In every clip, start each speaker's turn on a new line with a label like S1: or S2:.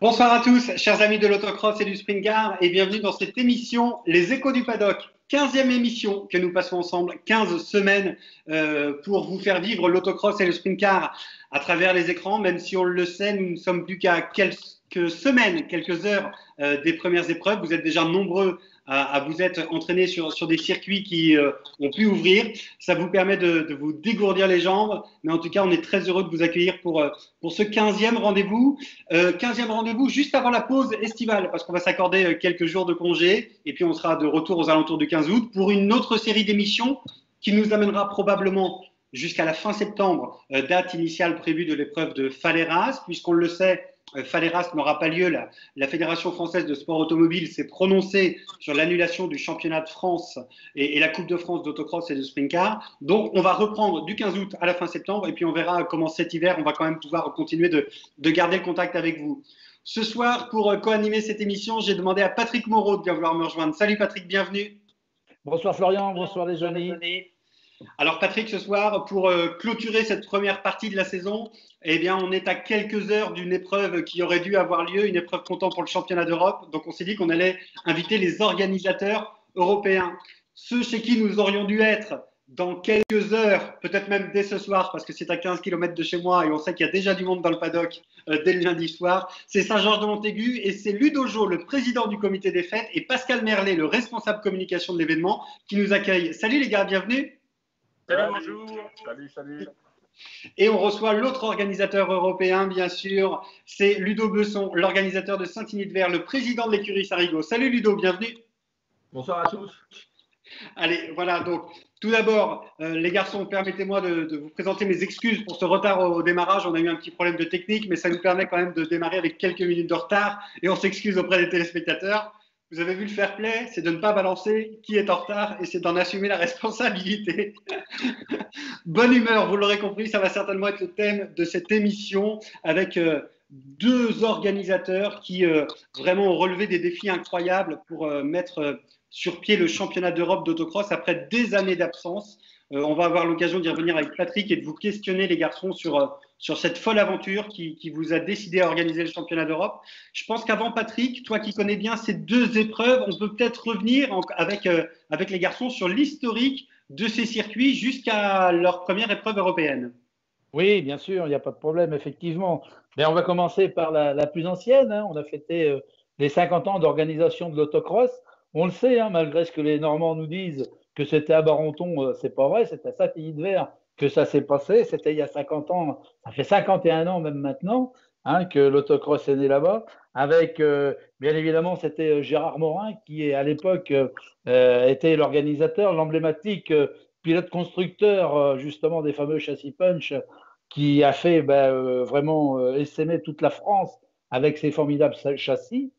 S1: Bonsoir à tous, chers amis de l'autocross et du sprint car, et bienvenue dans cette émission Les Échos du Paddock. 15e émission que nous passons ensemble, 15 semaines pour vous faire vivre l'autocross et le sprint car à travers les écrans, même si on le sait, nous ne sommes plus qu'à quelques semaines, quelques heures des premières épreuves. Vous êtes déjà nombreux à vous être entraînés sur des circuits qui ont pu ouvrir. Ça vous permet de vous dégourdir les jambes, mais en tout cas, on est très heureux de vous accueillir pour ce 15e rendez-vous. 15e rendez-vous juste avant la pause estivale, parce qu'on va s'accorder quelques jours de congé, et puis on sera de retour aux alentours du 15 août pour une autre série d'émissions qui nous amènera probablement jusqu'à la fin septembre, date initiale prévue de l'épreuve de Faleras, puisqu'on le sait, Faleras n'aura pas lieu. La Fédération française de sport automobile s'est prononcée sur l'annulation du championnat de France et la Coupe de France d'autocross et de sprint car. Donc, on va reprendre du 15 août à la fin septembre et puis on verra comment cet hiver, on va quand même pouvoir continuer de garder le contact avec vous. Ce soir, pour co-animer cette émission, j'ai demandé à Patrick Moreau de bien vouloir me rejoindre. Salut Patrick, bienvenue.
S2: Bonsoir Florian, bonsoir les amis.
S1: Alors Patrick, ce soir, pour clôturer cette première partie de la saison, eh bien, on est à quelques heures d'une épreuve qui aurait dû avoir lieu, une épreuve comptant pour le championnat d'Europe. Donc on s'est dit qu'on allait inviter les organisateurs européens, ceux chez qui nous aurions dû être dans quelques heures, peut-être même dès ce soir, parce que c'est à 15 km de chez moi et on sait qu'il y a déjà du monde dans le paddock dès le lundi soir. C'est Saint-Georges-de-Montaigu et c'est Ludo Jo, le président du comité des fêtes, et Pascal Merlet, le responsable communication de l'événement, qui nous accueillent. Salut les gars, bienvenue.
S3: Salut, bonjour. Salut.
S1: Et on reçoit l'autre organisateur européen, bien sûr, c'est Ludo Besson, l'organisateur de Saint-Igny-de-Vert, le président de l'écurie Sarigo. Salut Ludo, bienvenue.
S3: Bonsoir à tous.
S1: Allez, voilà, donc tout d'abord, les garçons, permettez-moi de vous présenter mes excuses pour ce retard au démarrage. On a eu un petit problème de technique, mais ça nous permet quand même de démarrer avec quelques minutes de retard et on s'excuse auprès des téléspectateurs. Vous avez vu le fair play, c'est de ne pas balancer qui est en retard et c'est d'en assumer la responsabilité. Bonne humeur, vous l'aurez compris, ça va certainement être le thème de cette émission avec deux organisateurs qui vraiment ont relevé des défis incroyables pour mettre sur pied le championnat d'Europe d'autocross après des années d'absence. On va avoir l'occasion d'y revenir avec Patrick et de vous questionner les garçons sur cette folle aventure qui vous a décidé à organiser le championnat d'Europe. Je pense qu'avant Patrick, toi qui connais bien ces deux épreuves, on peut peut-être revenir avec les garçons sur l'historique de ces circuits jusqu'à leur première épreuve européenne.
S2: Oui, bien sûr, il n'y a pas de problème, effectivement. Mais on va commencer par la plus ancienne, hein. On a fêté les 50 ans d'organisation de l'autocross. On le sait, hein, malgré ce que les Normands nous disent, que c'était à Barenton, c'est pas vrai, c'est à Saint-Igny-de-Vert que ça s'est passé. C'était il y a 50 ans, ça fait 51 ans même maintenant, hein, que l'autocross est né là-bas. Avec, bien évidemment, c'était Gérard Morin qui, à l'époque, était l'organisateur, l'emblématique pilote constructeur justement des fameux châssis punch qui a fait vraiment essaimer toute la France avec ses formidables châssis.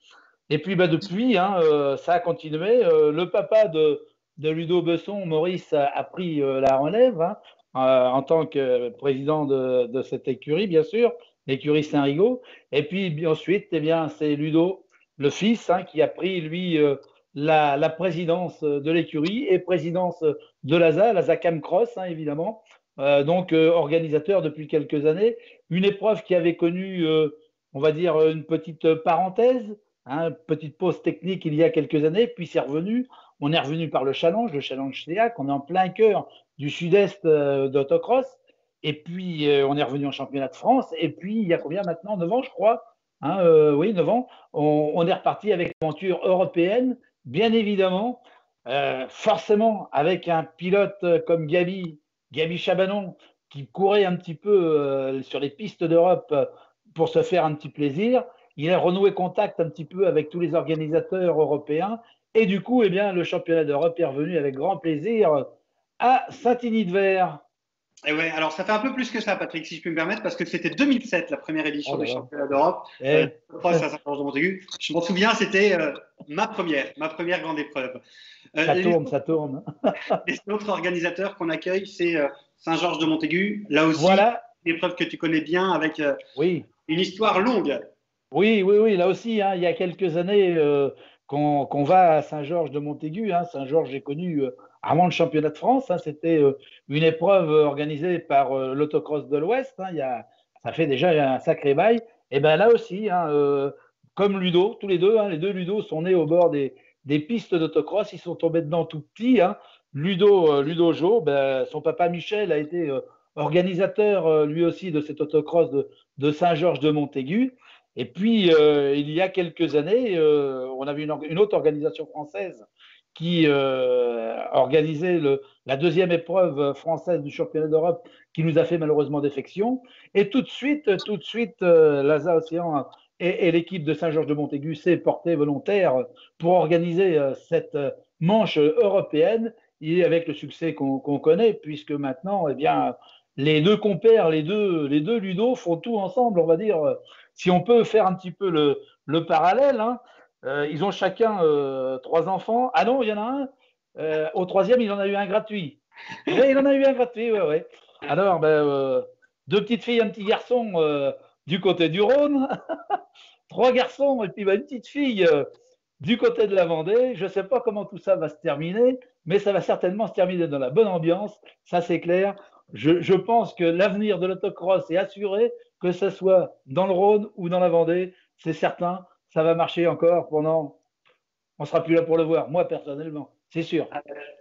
S2: Et puis depuis, hein, ça a continué. Le papa de Ludo Besson, Maurice, a pris la relève, hein, en tant que président de cette écurie, bien sûr, l'écurie Saint-Rigaud. Et puis ensuite, eh bien, c'est Ludo, le fils, hein, qui a pris, lui, la présidence de l'écurie et présidence de l'ASA Camcross, hein, évidemment. Donc, organisateur depuis quelques années. Une épreuve qui avait connu, on va dire, une petite parenthèse, hein, petite pause technique il y a quelques années, puis c'est revenu. On est revenu par le Challenge CEAC. On est en plein cœur du sud-est d'autocross. Et puis, on est revenu en championnat de France. Et puis, il y a combien maintenant? 9 ans, je crois. Hein, oui, 9 ans. On est reparti avec l'aventure européenne, bien évidemment. Forcément, avec un pilote comme Gaby Chabanon, qui courait un petit peu sur les pistes d'Europe pour se faire un petit plaisir. Il a renoué contact un petit peu avec tous les organisateurs européens. Et du coup, eh bien, le championnat d'Europe est revenu avec grand plaisir à Saint-Igny-de-Vert.
S1: Et ouais, alors ça fait un peu plus que ça, Patrick, si je puis me permettre, parce que c'était 2007, la première édition du championnat d'Europe. À Saint-Georges-de-Montaigu. Je m'en souviens, c'était ma première grande épreuve.
S2: Ça tourne.
S1: Les autres organisateurs qu'on accueille, c'est Saint-Georges-de-Montaigu. Là aussi,
S2: voilà.
S1: Une épreuve que tu connais bien avec
S2: oui.
S1: Une histoire longue.
S2: Oui. Là aussi, hein, il y a quelques années qu'on va à Saint-Georges-de-Montaigu. Hein. Saint-Georges, j'ai connu avant le championnat de France. Hein, c'était une épreuve organisée par l'autocross de l'Ouest. Hein, ça fait déjà un sacré bail. Et bien là aussi, hein, comme Ludo, tous les deux. Hein, les deux Ludo sont nés au bord des pistes d'autocross. Ils sont tombés dedans tout petits. Hein. Ludo Jo, ben, son papa Michel a été organisateur lui aussi de cet autocross de Saint-Georges de Montaigu. Et puis, il y a quelques années, on avait une autre organisation française qui organisait la deuxième épreuve française du championnat d'Europe qui nous a fait malheureusement défection. Et tout de suite, l'ASA Océan et l'équipe de Saint-Georges de Montaigu s'est portée volontaire pour organiser cette manche européenne et avec le succès qu'on connaît, puisque maintenant, eh bien, les deux compères, les deux Ludo font tout ensemble, on va dire. Si on peut faire un petit peu le parallèle, hein, ils ont chacun 3 enfants. Ah non, il y en a un. Au troisième, il en a eu un gratuit. Oui, il en a eu un gratuit, ouais, ouais. Alors, ben, 2 petites filles, un petit garçon du côté du Rhône, 3 garçons et puis ben, une petite fille du côté de la Vendée. Je ne sais pas comment tout ça va se terminer, mais ça va certainement se terminer dans la bonne ambiance, ça c'est clair. Je pense que l'avenir de l'autocross est assuré, que ce soit dans le Rhône ou dans la Vendée, c'est certain, ça va marcher encore pendant… On ne sera plus là pour le voir, moi personnellement, c'est sûr.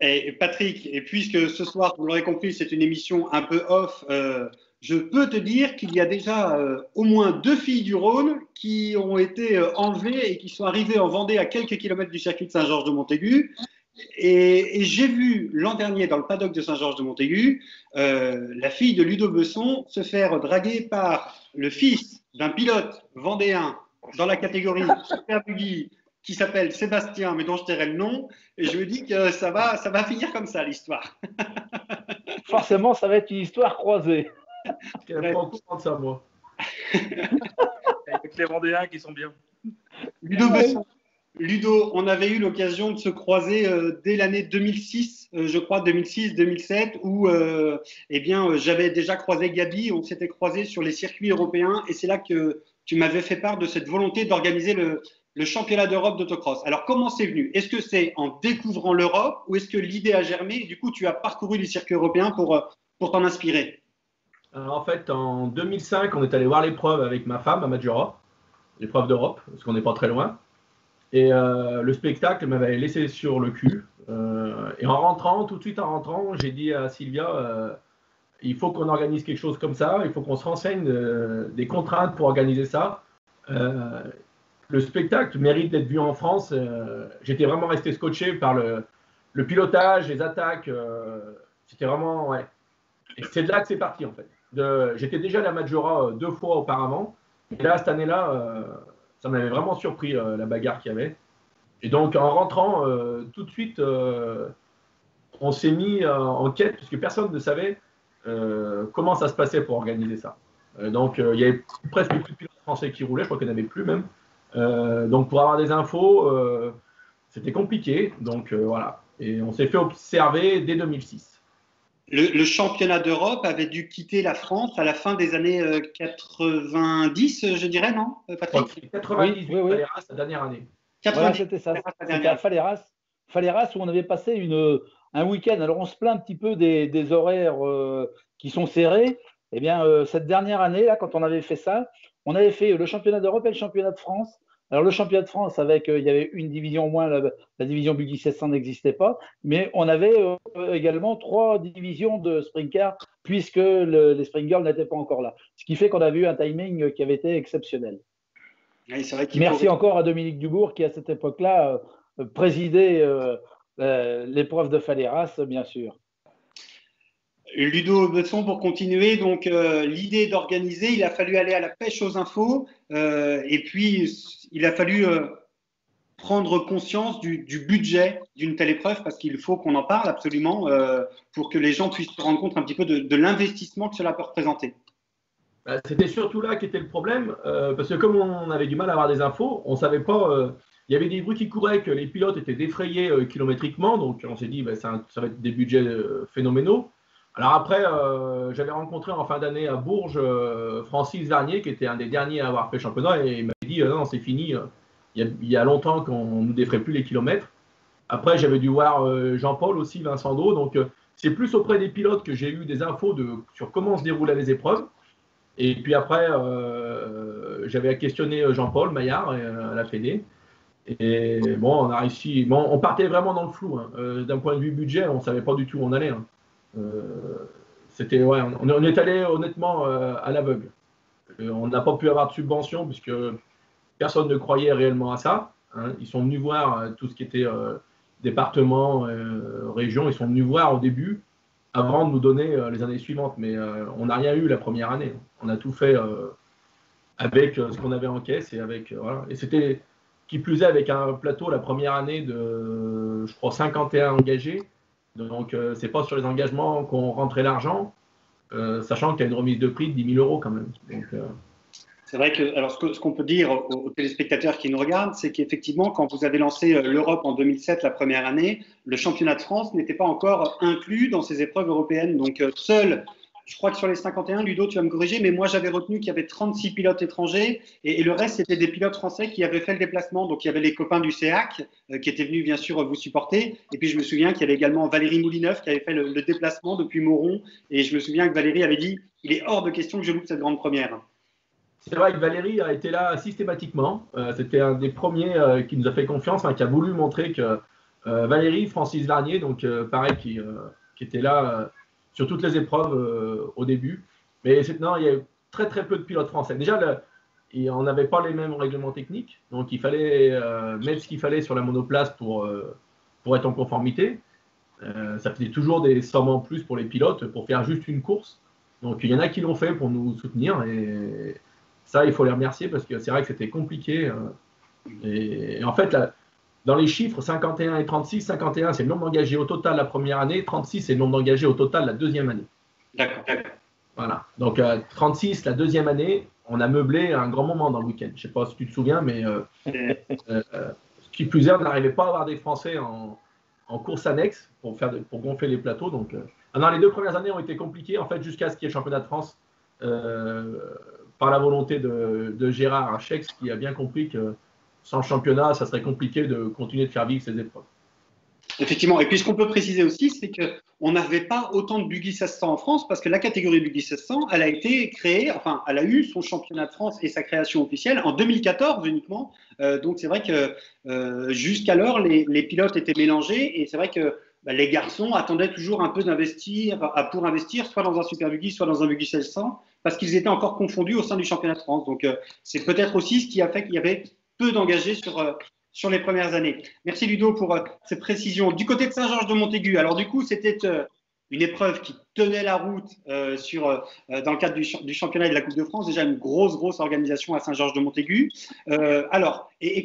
S1: Et Patrick, et puisque ce soir, vous l'aurez compris, c'est une émission un peu off, je peux te dire qu'il y a déjà au moins 2 filles du Rhône qui ont été enlevées et qui sont arrivées en Vendée à quelques kilomètres du circuit de Saint-Georges de Montaigu. Et j'ai vu l'an dernier dans le paddock de Saint-Georges de Montaigu la fille de Ludo Besson se faire draguer par le fils d'un pilote vendéen dans la catégorie Super Buggy qui s'appelle Sébastien, mais dont je tairai le nom. Et je me dis que ça va finir comme ça, l'histoire.
S2: Forcément, ça va être une histoire croisée.
S3: Je ne suis pas au courant de ça, moi. Avec les Vendéens qui sont bien.
S1: Ludo Besson. Ludo, on avait eu l'occasion de se croiser dès l'année 2006, je crois 2006-2007, où eh bien, j'avais déjà croisé Gabi, on s'était croisés sur les circuits européens, et c'est là que tu m'avais fait part de cette volonté d'organiser le championnat d'Europe d'autocross. Alors, comment c'est venu? Est-ce que c'est en découvrant l'Europe ou est-ce que l'idée a germé et du coup, tu as parcouru les circuits européens pour t'en inspirer?
S3: Alors, en fait, en 2005, on est allé voir l'épreuve avec ma femme à Maggiora, l'épreuve d'Europe, parce qu'on n'est pas très loin. Et le spectacle m'avait laissé sur le cul. Et en rentrant, tout de suite en rentrant, j'ai dit à Sylvia, il faut qu'on organise quelque chose comme ça, il faut qu'on se renseigne des contraintes pour organiser ça. Le spectacle mérite d'être vu en France. J'étais vraiment resté scotché par le pilotage, les attaques. C'était vraiment, ouais. Et c'est de là que c'est parti en fait. J'étais déjà à la Maggiora 2 fois auparavant. Et là, cette année-là, ça m'avait vraiment surpris la bagarre qu'il y avait. Et donc, en rentrant, tout de suite, on s'est mis en quête, puisque personne ne savait comment ça se passait pour organiser ça. Donc, il y avait presque plus de pilotes français qui roulaient, je crois qu'il n'y en avait plus même. Donc, pour avoir des infos, c'était compliqué. Donc, voilà. Et on s'est fait observer dès 2006.
S1: Le championnat d'Europe avait dû quitter la France à la fin des années 90, je dirais, non, Patrick?
S3: 98,
S2: oui.
S3: Faleras, la dernière année.
S2: Voilà, c'était ça. C'était à Faleras où on avait passé un week-end. Alors, on se plaint un petit peu des horaires qui sont serrés. Eh bien, cette dernière année, là, quand on avait fait ça, on avait fait le championnat d'Europe et le championnat de France. Alors, le championnat de France, il y avait une division au moins, la division Buggy 700 n'existait pas, mais on avait également 3 divisions de sprint car, puisque les sprint girls n'étaient pas encore là. Ce qui fait qu'on a eu un timing qui avait été exceptionnel.
S1: Oui, c'est vrai
S2: Merci encore à Dominique Dubourg qui, à cette époque-là, présidait l'épreuve de Faleras, bien sûr.
S1: Ludo Besson, pour continuer, donc l'idée d'organiser, il a fallu aller à la pêche aux infos et puis il a fallu prendre conscience du budget d'une telle épreuve parce qu'il faut qu'on en parle absolument pour que les gens puissent se rendre compte un petit peu de l'investissement que cela peut représenter.
S3: C'était surtout là qu'était le problème parce que comme on avait du mal à avoir des infos, on ne savait pas… il y avait des bruits qui couraient que les pilotes étaient défrayés kilométriquement, donc on s'est dit ça va être des budgets phénoménaux. Alors après, j'avais rencontré en fin d'année à Bourges Francis Vernier, qui était un des derniers à avoir fait le championnat, et il m'avait dit non, c'est fini, il y a longtemps qu'on ne nous défraie plus les kilomètres. Après, j'avais dû voir Jean-Paul aussi, Vincent Do, donc c'est plus auprès des pilotes que j'ai eu des infos sur comment se déroulaient les épreuves. Et puis après, j'avais questionné Jean-Paul Maillard à la Fédé. Et bon, on a réussi. Bon, on partait vraiment dans le flou. Hein. D'un point de vue budget, on ne savait pas du tout où on allait. Hein. Ouais, on est allé honnêtement à l'aveugle. On n'a pas pu avoir de subvention puisque personne ne croyait réellement à ça. Hein. Ils sont venus voir tout ce qui était département, région. Ils sont venus voir au début avant de nous donner les années suivantes. Mais on n'a rien eu la première année. On a tout fait avec ce qu'on avait en caisse et avec voilà. Et c'était qui plus est avec un plateau la première année de, je crois, 51 engagés. Donc, c'est pas sur les engagements qu'on rentrait l'argent, sachant qu'il y a une remise de prix de 10 000 euros quand même. Donc,
S1: c'est vrai que, alors ce qu'on peut dire aux téléspectateurs qui nous regardent, c'est qu'effectivement, quand vous avez lancé l'Europe en 2007, la première année, le championnat de France n'était pas encore inclus dans ces épreuves européennes. Donc, seul, je crois que sur les 51, Ludo, tu vas me corriger, mais moi j'avais retenu qu'il y avait 36 pilotes étrangers et le reste, c'était des pilotes français qui avaient fait le déplacement. Donc, il y avait les copains du CEAC qui étaient venus, bien sûr, vous supporter. Et puis, je me souviens qu'il y avait également Valérie Moulineuf qui avait fait le déplacement depuis Moron. Et je me souviens que Valérie avait dit il est hors de question que je loupe cette grande première.
S3: c'est vrai que Valérie a été là systématiquement. C'était un des premiers qui nous a fait confiance, qui a voulu montrer que Valérie, Francis Varnier, donc pareil, qui était là sur toutes les épreuves au début. Mais non, il y a eu très très peu de pilotes français. Déjà, on n'avait pas les mêmes règlements techniques, donc il fallait mettre ce qu'il fallait sur la monoplace pour être en conformité. Ça faisait toujours des sommes en plus pour les pilotes pour faire juste une course. Donc il y en a qui l'ont fait pour nous soutenir et ça, il faut les remercier parce que c'est vrai que c'était compliqué. Et en fait, là, dans les chiffres, 51 et 36, 51, c'est le nombre d'engagés au total la première année, 36, c'est le nombre d'engagés au total la deuxième année.
S1: D'accord.
S3: Voilà. Donc, 36, la deuxième année, on a meublé un grand moment dans le week-end. Je ne sais pas si tu te souviens, mais ce qui plus est, on n'arrivait pas à avoir des Français en course annexe pour gonfler les plateaux. Donc, non, les 2 premières années ont été compliquées, en fait, jusqu'à ce qu'il y ait le championnat de France. Par la volonté de Gérard Archex, qui a bien compris que sans le championnat, ça serait compliqué de continuer de faire vivre ces épreuves.
S1: Effectivement. Et puis, ce qu'on peut préciser aussi, c'est qu'on n'avait pas autant de buggy 1600 en France parce que la catégorie buggy 1600, elle a été créée, enfin, elle a eu son championnat de France et sa création officielle en 2014 uniquement. Donc, c'est vrai que jusqu'alors, les pilotes étaient mélangés et c'est vrai que les garçons attendaient toujours un peu pour investir soit dans un super buggy, soit dans un buggy 1600 parce qu'ils étaient encore confondus au sein du championnat de France. Donc, c'est peut-être aussi ce qui a fait qu'il y avait peu d'engagés sur les premières années. Merci Ludo pour ces précisions. Du côté de Saint-Georges-de-Montaigu, alors du coup, c'était une épreuve qui tenait la route dans le cadre du championnat et de la Coupe de France. Déjà une grosse organisation à Saint-Georges-de-Montaigu.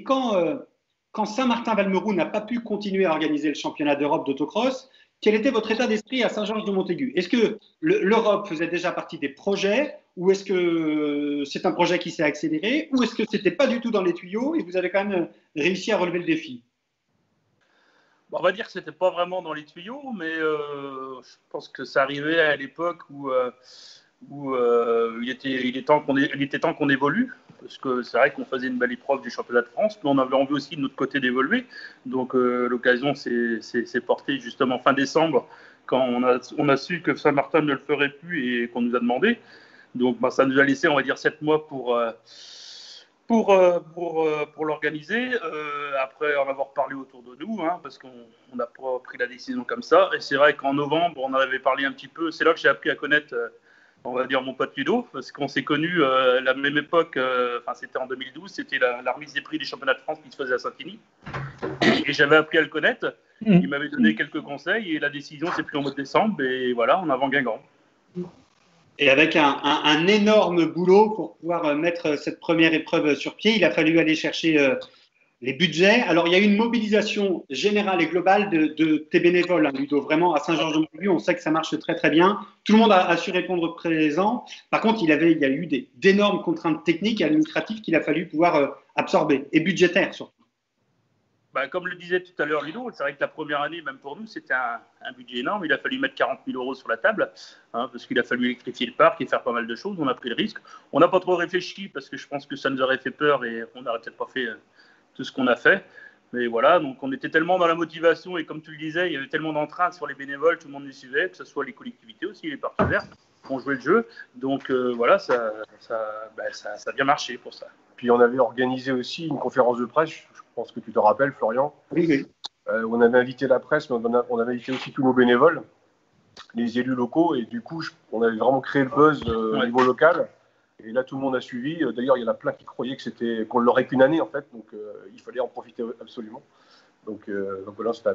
S1: Quand Saint-Martin-Valmeroux n'a pas pu continuer à organiser le championnat d'Europe d'autocross, quel était votre état d'esprit à Saint-Georges-de-Montaigu? Est-ce que l'Europe faisait déjà partie des projets ou est-ce que c'est un projet qui s'est accéléré ou est-ce que c'était pas du tout dans les tuyaux et vous avez quand même réussi à relever le défi?
S4: Bon, on va dire que c'était pas vraiment dans les tuyaux, mais je pense que ça arrivait à l'époque où il était temps qu'on évolue, parce que c'est vrai qu'on faisait une belle épreuve du championnat de France, mais on avait envie aussi de notre côté d'évoluer. Donc l'occasion s'est portée justement fin décembre, quand on a su que Saint-Martin ne le ferait plus et qu'on nous a demandé. Donc ça nous a laissé, on va dire, 7 mois pour l'organiser, après en avoir parlé autour de nous, hein, parce qu'on n'a pas pris la décision comme ça. Et c'est vrai qu'en novembre, on en avait parlé un petit peu. C'est là que j'ai appris à connaître, on va dire, mon pote Ludo, parce qu'on s'est connus à la même époque, c'était en 2012, c'était la remise des prix du championnat de France qui se faisait à Saint-Denis. Et j'avais appris à le connaître. Il m'avait donné quelques conseils et la décision s'est prise en mois de décembre. Et voilà, en avant Guingamp.
S1: Et avec un énorme boulot pour pouvoir mettre cette première épreuve sur pied, il a fallu aller chercher les budgets. Alors, il y a eu une mobilisation générale et globale de tes bénévoles, hein, Ludo. Vraiment, à Saint-Georges-de-Montaigu, on sait que ça marche très, très bien. Tout le monde a su répondre présent. Par contre, il y a eu d'énormes contraintes techniques et administratives qu'il a fallu pouvoir absorber, et budgétaires surtout.
S4: Comme le disait tout à l'heure Ludo, c'est vrai que la première année, même pour nous, c'était un budget énorme. Il a fallu mettre 40 000 euros sur la table, hein, parce qu'il a fallu électrifier le parc et faire pas mal de choses. On a pris le risque. On n'a pas trop réfléchi, parce que je pense que ça nous aurait fait peur et on n'aurait peut-être pas fait tout ce qu'on a fait. Mais voilà, donc on était tellement dans la motivation et comme tu le disais, il y avait tellement d'entrain sur les bénévoles, tout le monde nous suivait, que ce soit les collectivités aussi, les partenaires. font jouer le jeu. Donc voilà, ça a bien marché pour ça.
S5: Puis on avait organisé aussi une conférence de presse, je pense que tu te rappelles, Florian.
S1: Oui, oui.
S5: On avait invité la presse, mais on avait invité aussi tous nos bénévoles, les élus locaux, et du coup, on avait vraiment créé le buzz au niveau local. Et là, tout le monde a suivi. D'ailleurs, il y en a plein qui croyaient qu'on ne l'aurait qu'une année, en fait, donc il fallait en profiter absolument. Donc voilà, c'était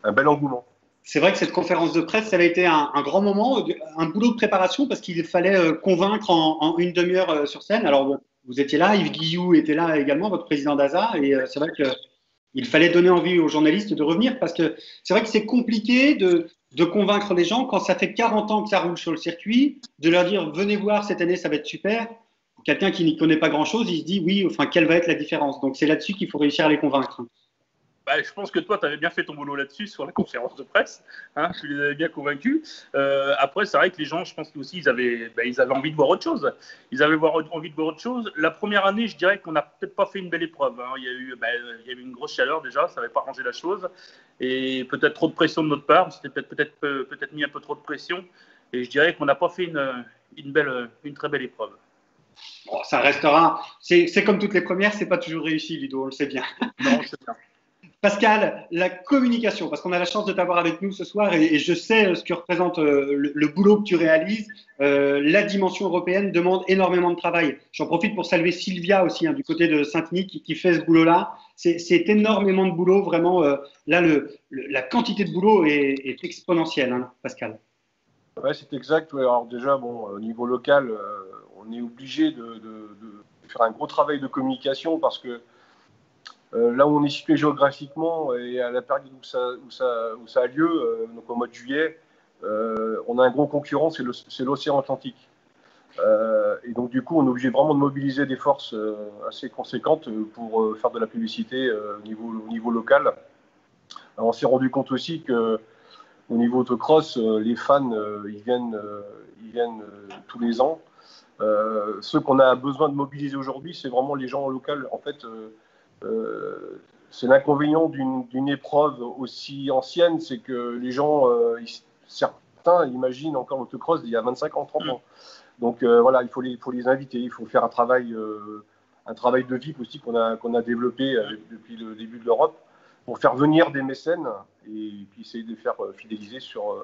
S5: un bel engouement.
S1: C'est vrai que cette conférence de presse, ça a été un grand moment, un boulot de préparation parce qu'il fallait convaincre en une demi-heure sur scène. Alors, bon, vous étiez là, Yves Guilloux était là également, votre président d'ASA, et c'est vrai qu'il fallait donner envie aux journalistes de revenir parce que c'est vrai que c'est compliqué de convaincre les gens quand ça fait 40 ans que ça roule sur le circuit, de leur dire venez voir cette année, ça va être super. Pour quelqu'un qui n'y connaît pas grand-chose, il se dit oui, enfin, quelle va être la différence? Donc, c'est là-dessus qu'il faut réussir à les convaincre.
S4: Je pense que toi, tu avais bien fait ton boulot là-dessus sur la conférence de presse. Hein, tu les avais bien convaincus. Après, c'est vrai que les gens, je pense qu'aussi, ils avaient envie de voir autre chose. Ils avaient envie de voir autre chose. La première année, je dirais qu'on n'a peut-être pas fait une belle épreuve. Hein. Il y a eu une grosse chaleur déjà, ça n'avait pas arrangé la chose. Et peut-être trop de pression de notre part. On s'était peut-être mis un peu trop de pression. Et je dirais qu'on n'a pas fait une très belle épreuve.
S1: Bon, ça restera. C'est comme toutes les premières, c'est pas toujours réussi, Ludo, on le sait bien.
S4: Non, je sais bien.
S1: Pascal, la communication, parce qu'on a la chance de t'avoir avec nous ce soir et je sais ce que représente le boulot que tu réalises. La dimension européenne demande énormément de travail. J'en profite pour saluer Sylvia aussi, du côté de Saint-Denis, qui fait ce boulot-là. C'est énormément de boulot, vraiment. Là, la quantité de boulot est exponentielle, Pascal.
S5: Ouais, c'est exact. Ouais. Alors déjà, au niveau local, on est obligé de faire un gros travail de communication parce que là où on est situé géographiquement et à la période où ça a lieu, donc au mois de juillet, on a un gros concurrent, c'est l'océan Atlantique. Et donc du coup, on est obligé vraiment de mobiliser des forces assez conséquentes pour faire de la publicité au niveau local. Alors, on s'est rendu compte aussi que au niveau autocross, les fans, ils viennent tous les ans. Ceux qu'on a besoin de mobiliser aujourd'hui, c'est vraiment les gens locaux. En fait, c'est l'inconvénient d'une épreuve aussi ancienne, c'est que les gens, certains imaginent encore l'autocross d'il y a 25 ans, 30 ans. Donc voilà, il faut les inviter, il faut faire un travail de VIP aussi qu'on a développé depuis le début de l'Europe pour faire venir des mécènes et puis essayer de les faire fidéliser sur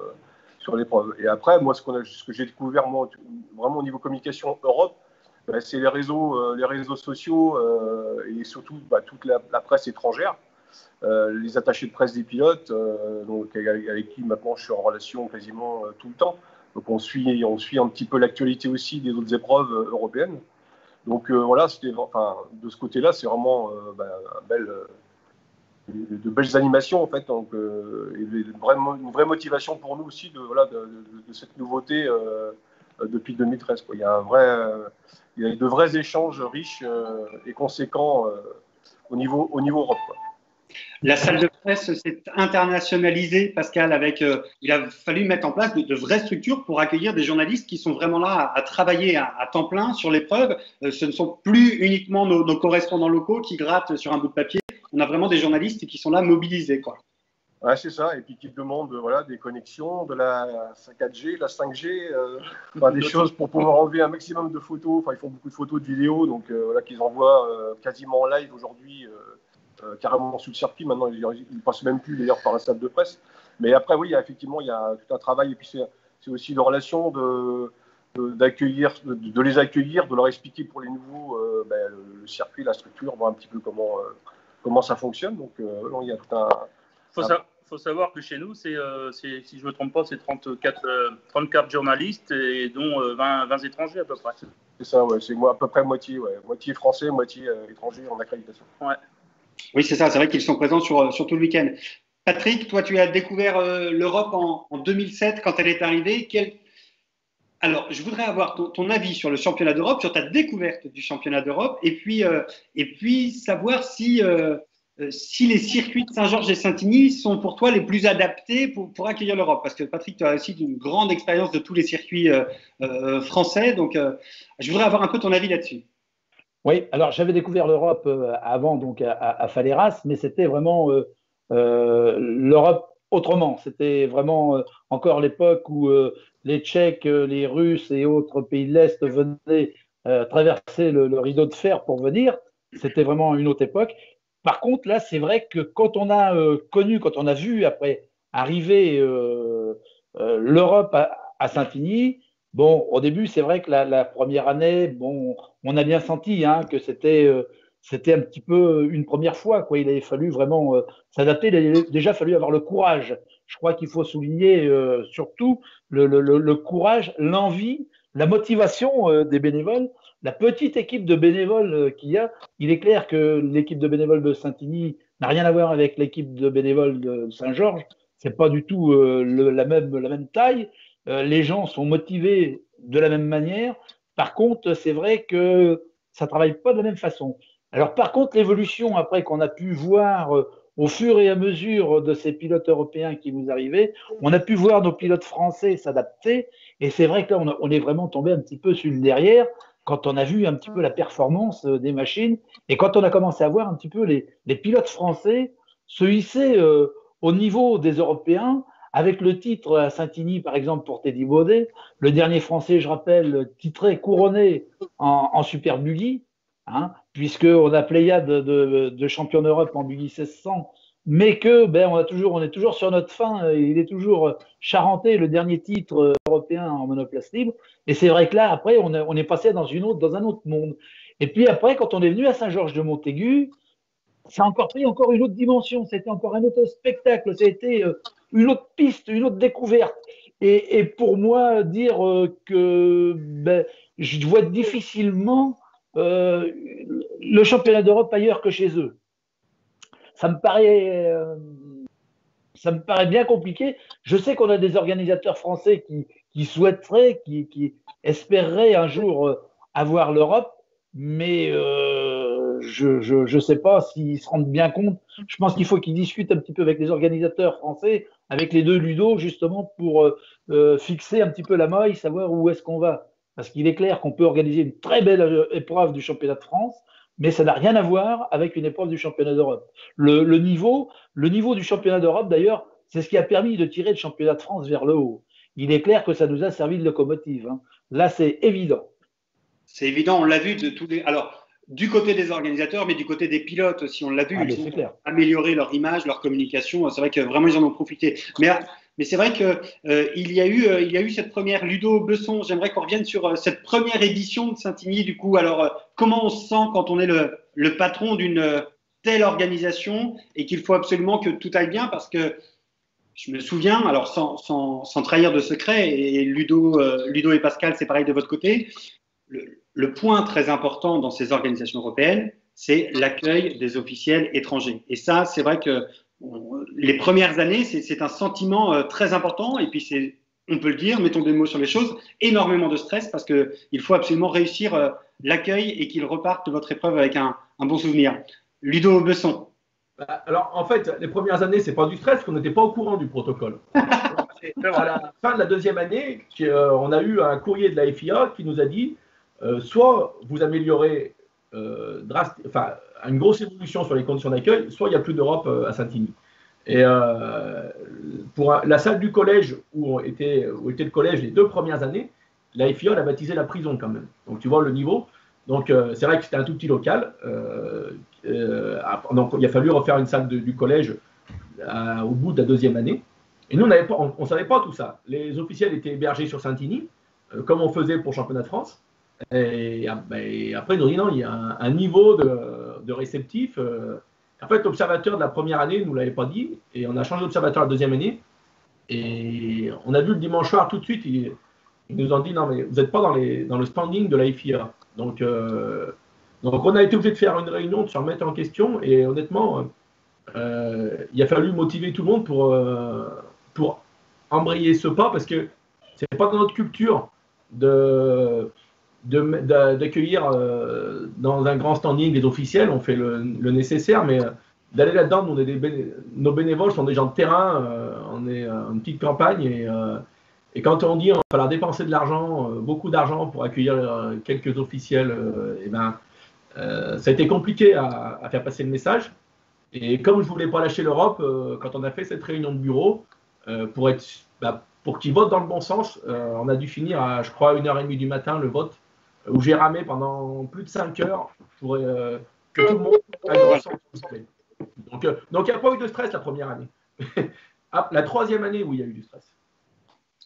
S5: l'épreuve. Et après, moi, ce que j'ai découvert moi, vraiment au niveau communication Europe, c'est les réseaux sociaux et surtout toute la presse étrangère, les attachés de presse des pilotes, donc avec qui maintenant je suis en relation quasiment tout le temps. Donc on suit un petit peu l'actualité aussi des autres épreuves européennes. Donc voilà, de ce côté-là, c'est vraiment de belles animations en fait, donc, et une vraie motivation pour nous aussi de cette nouveauté depuis 2013. Quoi. Il y a de vrais échanges riches et conséquents au niveau Europe. Quoi.
S1: La salle de presse s'est internationalisée, Pascal, il a fallu mettre en place de vraies structures pour accueillir des journalistes qui sont vraiment là à travailler à temps plein sur l'épreuve. Ce ne sont plus uniquement nos correspondants locaux qui grattent sur un bout de papier. On a vraiment des journalistes qui sont là mobilisés, quoi.
S5: Ouais, c'est ça, et puis qui demandent des connexions, de la 4G, la 5G, des choses pour pouvoir enlever un maximum de photos. Enfin, ils font beaucoup de photos, de vidéos, donc qu'ils envoient quasiment en live aujourd'hui, carrément sur le circuit. Maintenant, ils ne passent même plus d'ailleurs par la salle de presse. Mais après, oui, effectivement, il y a tout un travail, et puis c'est aussi de relation de les accueillir, de leur expliquer pour les nouveaux le circuit, la structure, voir un petit peu comment ça fonctionne. Donc, il y a tout un...
S4: Faut savoir que chez nous, si je ne me trompe pas, c'est 34 journalistes et dont 20 étrangers à peu près.
S5: C'est ça, ouais, c'est à peu près moitié français, moitié étranger en accréditation.
S4: Ouais.
S1: Oui, c'est ça, c'est vrai qu'ils sont présents sur tout le week-end. Patrick, toi, tu as découvert l'Europe en 2007 quand elle est arrivée. Alors, je voudrais avoir ton avis sur le championnat d'Europe, sur ta découverte du championnat d'Europe, et puis savoir si les circuits de Saint-Georges et Saint-Igny sont pour toi les plus adaptés pour accueillir l'Europe. Parce que Patrick, tu as aussi une grande expérience de tous les circuits français, donc je voudrais avoir un peu ton avis là-dessus.
S2: Oui, alors j'avais découvert l'Europe avant donc à Faleras, mais c'était vraiment l'Europe autrement. C'était vraiment encore l'époque où les Tchèques, les Russes et autres pays de l'Est venaient traverser le rideau de fer pour venir. C'était vraiment une autre époque. Par contre, là, c'est vrai que quand on a quand on a vu après arriver l'Europe à Saint-Igny, bon, au début, c'est vrai que la première année, bon, on a bien senti hein, que c'était un petit peu une première fois, quoi. Il avait fallu vraiment s'adapter. Il a déjà fallu avoir le courage. Je crois qu'il faut souligner surtout le courage, l'envie, la motivation des bénévoles, la petite équipe de bénévoles qu'il y a. Il est clair que l'équipe de bénévoles de Saint-Igny n'a rien à voir avec l'équipe de bénévoles de Saint-Georges. C'est pas du tout la même taille. Les gens sont motivés de la même manière. Par contre, c'est vrai que ça travaille pas de la même façon. Alors, par contre, l'évolution après qu'on a pu voir au fur et à mesure de ces pilotes européens qui nous arrivaient, on a pu voir nos pilotes français s'adapter. Et c'est vrai que là, on est vraiment tombé un petit peu sur le derrière quand on a vu un petit peu la performance des machines et quand on a commencé à voir un petit peu les pilotes français se hisser au niveau des Européens avec le titre à Saint-Igny, par exemple, pour Teddy Baudet, le dernier Français, je rappelle, titré, couronné en Super Buggy, hein, puisqu'on a Pléiade de champion d'Europe en Buggy 1600, mais que ben, on est toujours sur notre fin, il est toujours charentais, le dernier titre européen en monoplace libre, et c'est vrai que là, après, on est passé dans un autre monde. Et puis après, quand on est venu à Saint-Georges-de-Montaigu, ça a encore pris encore une autre dimension, c'était encore un autre spectacle, ça a été une autre piste, une autre découverte. Et pour moi, dire que ben, je vois difficilement le championnat d'Europe ailleurs que chez eux, ça me paraît, euh, ça me paraît bien compliqué. Je sais qu'on a des organisateurs français qui souhaiteraient, qui espéreraient un jour avoir l'Europe, mais je ne sais pas s'ils se rendent bien compte. Je pense qu'il faut qu'ils discutent un petit peu avec les organisateurs français, avec les deux Ludo, justement, pour fixer un petit peu la maille, savoir où est-ce qu'on va. Parce qu'il est clair qu'on peut organiser une très belle épreuve du championnat de France, mais ça n'a rien à voir avec une épreuve du championnat d'Europe. Le niveau du championnat d'Europe, d'ailleurs, c'est ce qui a permis de tirer le championnat de France vers le haut. Il est clair que ça nous a servi de locomotive. Hein. Là, c'est évident.
S1: C'est évident, on l'a vu de tous les. Alors, du côté des organisateurs, mais du côté des pilotes aussi, on l'a vu.
S2: Ah,
S1: ils ont
S2: clair.
S1: amélioré leur image, leur communication. C'est vrai que vraiment, ils en ont profité. Mais c'est vrai que il y a eu cette première Ludo Besson. J'aimerais qu'on revienne sur cette première édition de Saint-Igny. Du coup, alors comment on se sent quand on est le patron d'une telle organisation et qu'il faut absolument que tout aille bien parce que je me souviens, alors sans trahir de secret, et Ludo et Pascal, c'est pareil de votre côté. Le point très important dans ces organisations européennes, c'est l'accueil des officiels étrangers. Et ça, c'est vrai que les premières années, c'est un sentiment très important. Et puis, on peut le dire, mettons des mots sur les choses, énormément de stress parce qu'il faut absolument réussir l'accueil et qu'ils repartent de votre épreuve avec un bon souvenir. Ludo Besson.
S3: Alors, en fait, les premières années, c'est pas du stress, parce qu'on n'était pas au courant du protocole. À la fin de la deuxième année, on a eu un courrier de la FIA qui nous a dit soit vous améliorez une grosse évolution sur les conditions d'accueil, soit il n'y a plus d'Europe à Saint-Igny. Et pour la salle du collège où était le collège les 2 premières années, la FIA l'a baptisé la prison quand même. Donc tu vois le niveau. Donc c'est vrai que c'était un tout petit local. Donc il a fallu refaire une salle du collège au bout de la deuxième année. Et nous, on ne savait pas tout ça. Les officiels étaient hébergés sur Saint-Igny, comme on faisait pour le championnat de France. Et après, ils nous ont dit non, il y a un niveau de réceptif. En fait, l'observateur de la première année ne nous l'avait pas dit. Et on a changé d'observateur la deuxième année. Et on a vu le dimanche soir tout de suite, ils nous ont dit non, mais vous n'êtes pas dans le standing de la FIA. Donc on a été obligé de faire une réunion, de se remettre en question. Et honnêtement, il a fallu motiver tout le monde pour embrayer ce pas parce que ce n'est pas dans notre culture d'accueillir dans un grand standing des officiels. On fait le nécessaire, mais d'aller là-dedans, nos bénévoles sont des gens de terrain, on est une petite campagne et quand on dit on va falloir dépenser de l'argent, beaucoup d'argent pour accueillir quelques officiels, ça a été compliqué à faire passer le message. Et comme je ne voulais pas lâcher l'Europe, quand on a fait cette réunion de bureau, pour qu'ils votent dans le bon sens, on a dû finir à, je crois, 1h30 du matin le vote, où j'ai ramé pendant plus de 5 heures pour que tout le monde aille dans le sens. Donc, il n'y a pas eu de stress la première année. La troisième année, où il y a eu du stress.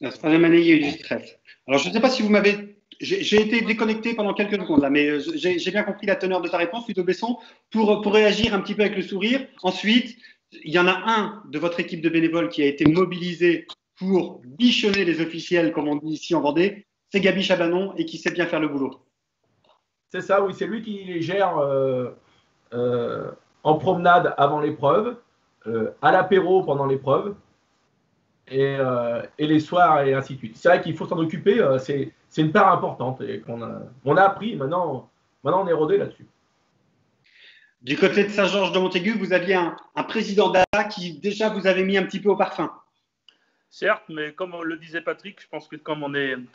S1: La troisième année, il y a eu du stress. Alors, je ne sais pas si vous m'avez… J'ai été déconnecté pendant quelques secondes là, mais j'ai bien compris la teneur de ta réponse, Ludo Besson. Pour réagir un petit peu avec le sourire, ensuite, il y en a un de votre équipe de bénévoles qui a été mobilisé pour bichonner les officiels, comme on dit ici en Vendée, c'est Gabi Chabanon et qui sait bien faire le boulot.
S3: C'est ça, oui, c'est lui qui les gère en promenade avant l'épreuve, à l'apéro pendant l'épreuve, et les soirs, et ainsi de suite. C'est vrai qu'il faut s'en occuper, c'est une part importante et on a appris, maintenant on est rodé là-dessus.
S1: Du côté de Saint-Georges-de-Montaigu, vous aviez un président d'AA qui déjà vous avait mis un petit peu au parfum.
S4: Certes, mais comme le disait Patrick, je pense que tant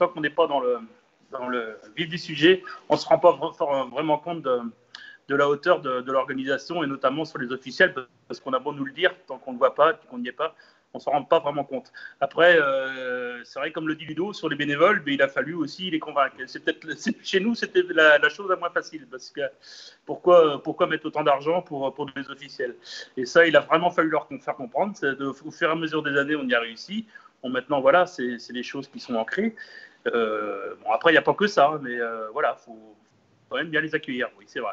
S4: qu'on n'est pas dans le vif du sujet, on ne se rend pas vraiment compte de la hauteur de l'organisation et notamment sur les officiels, parce qu'on a beau nous le dire, tant qu'on ne le voit pas, qu'on n'y est pas, on ne s'en rend pas vraiment compte. Après, c'est vrai, comme le dit Ludo, sur les bénévoles, mais il a fallu aussi les convaincre. Chez nous, c'était la chose la moins facile, parce que pourquoi mettre autant d'argent pour des officiels? Et ça, il a vraiment fallu leur faire comprendre. Au fur et à mesure des années, on y a réussi. Maintenant, voilà, c'est des choses qui sont ancrées. Après, il n'y a pas que ça, mais voilà, il faut quand même bien les accueillir, oui, c'est vrai.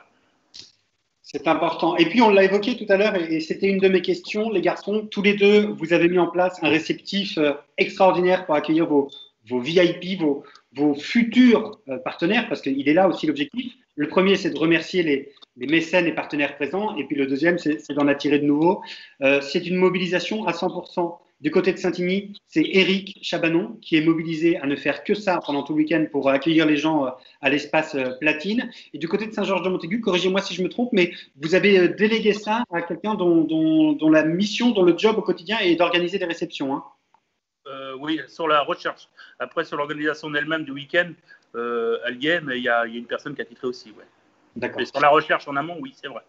S1: C'est important. Et puis, on l'a évoqué tout à l'heure, et c'était une de mes questions, les garçons, tous les deux, vous avez mis en place un réceptif extraordinaire pour accueillir vos VIP, vos futurs partenaires, parce qu'il est là aussi l'objectif. Le premier, c'est de remercier les mécènes et partenaires présents, et puis le deuxième, c'est d'en attirer de nouveaux. C'est une mobilisation à 100%. Du côté de Saint-Igny, c'est Eric Chabanon qui est mobilisé à ne faire que ça pendant tout le week-end pour accueillir les gens à l'espace Platine. Et du côté de Saint-Georges-de-Montaigu, corrigez-moi si je me trompe, mais vous avez délégué ça à quelqu'un dont la mission, dont le job au quotidien est d'organiser des réceptions. Hein.
S4: Oui, sur la recherche. Après, sur l'organisation elle-même du week-end, à Lienne, il y a une personne qui a titré aussi. Ouais.
S1: D'accord.
S4: Mais sur la recherche en amont, oui, c'est vrai.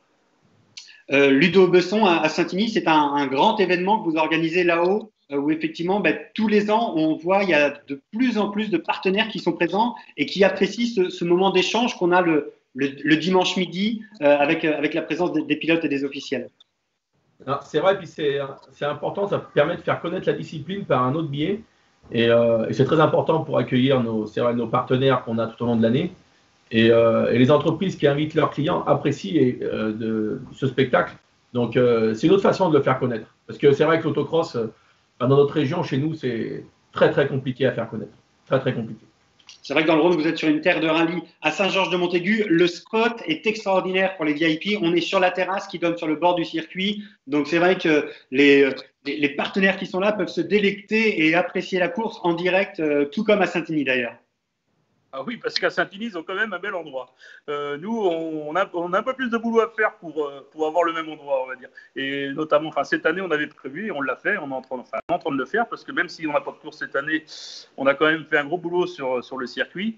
S1: Ludo Besson à Saint-Igny, c'est un grand événement que vous organisez là-haut, où effectivement, tous les ans, on voit il y a de plus en plus de partenaires qui sont présents et qui apprécient ce moment d'échange qu'on a le dimanche midi avec la présence des pilotes et des officiels.
S3: C'est vrai, puis c'est important, ça permet de faire connaître la discipline par un autre biais, et c'est très important pour accueillir nos partenaires qu'on a tout au long de l'année. Et les entreprises qui invitent leurs clients apprécient ce spectacle. Donc, c'est une autre façon de le faire connaître. Parce que c'est vrai que l'autocross, dans notre région, chez nous, c'est très, très compliqué à faire connaître. Très, très compliqué.
S1: C'est vrai que dans le Rhône, vous êtes sur une terre de rallye. À Saint-Georges-de-Montaigu, le spot est extraordinaire pour les VIP. On est sur la terrasse qui donne sur le bord du circuit. Donc, c'est vrai que les partenaires qui sont là peuvent se délecter et apprécier la course en direct, tout comme à Saint-Igny d'ailleurs.
S4: Ah oui, parce qu'à Saint-Igny, ils ont quand même un bel endroit. Nous, on a un peu plus de boulot à faire pour avoir le même endroit, on va dire. Et notamment, cette année, on avait prévu, et on l'a fait, on est en train de le faire, parce que même si on n'a pas de course cette année, on a quand même fait un gros boulot sur le circuit.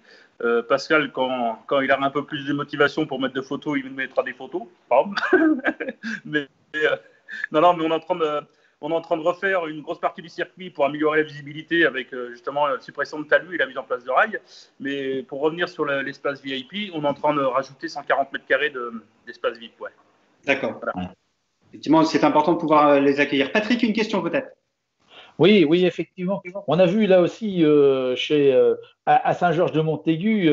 S4: Pascal, quand il a un peu plus de motivation pour mettre des photos, il nous mettra des photos. Pardon. mais non, mais on est en train de refaire une grosse partie du circuit pour améliorer la visibilité avec justement la suppression de talus et la mise en place de rails. Mais pour revenir sur l'espace VIP, on est en train de rajouter 140 mètres carrés d'espace VIP. Ouais.
S1: D'accord. Voilà. Effectivement, c'est important de pouvoir les accueillir. Patrick, une question peut-être?
S2: Oui, effectivement. On a vu là aussi à Saint-Georges-de-Montaigu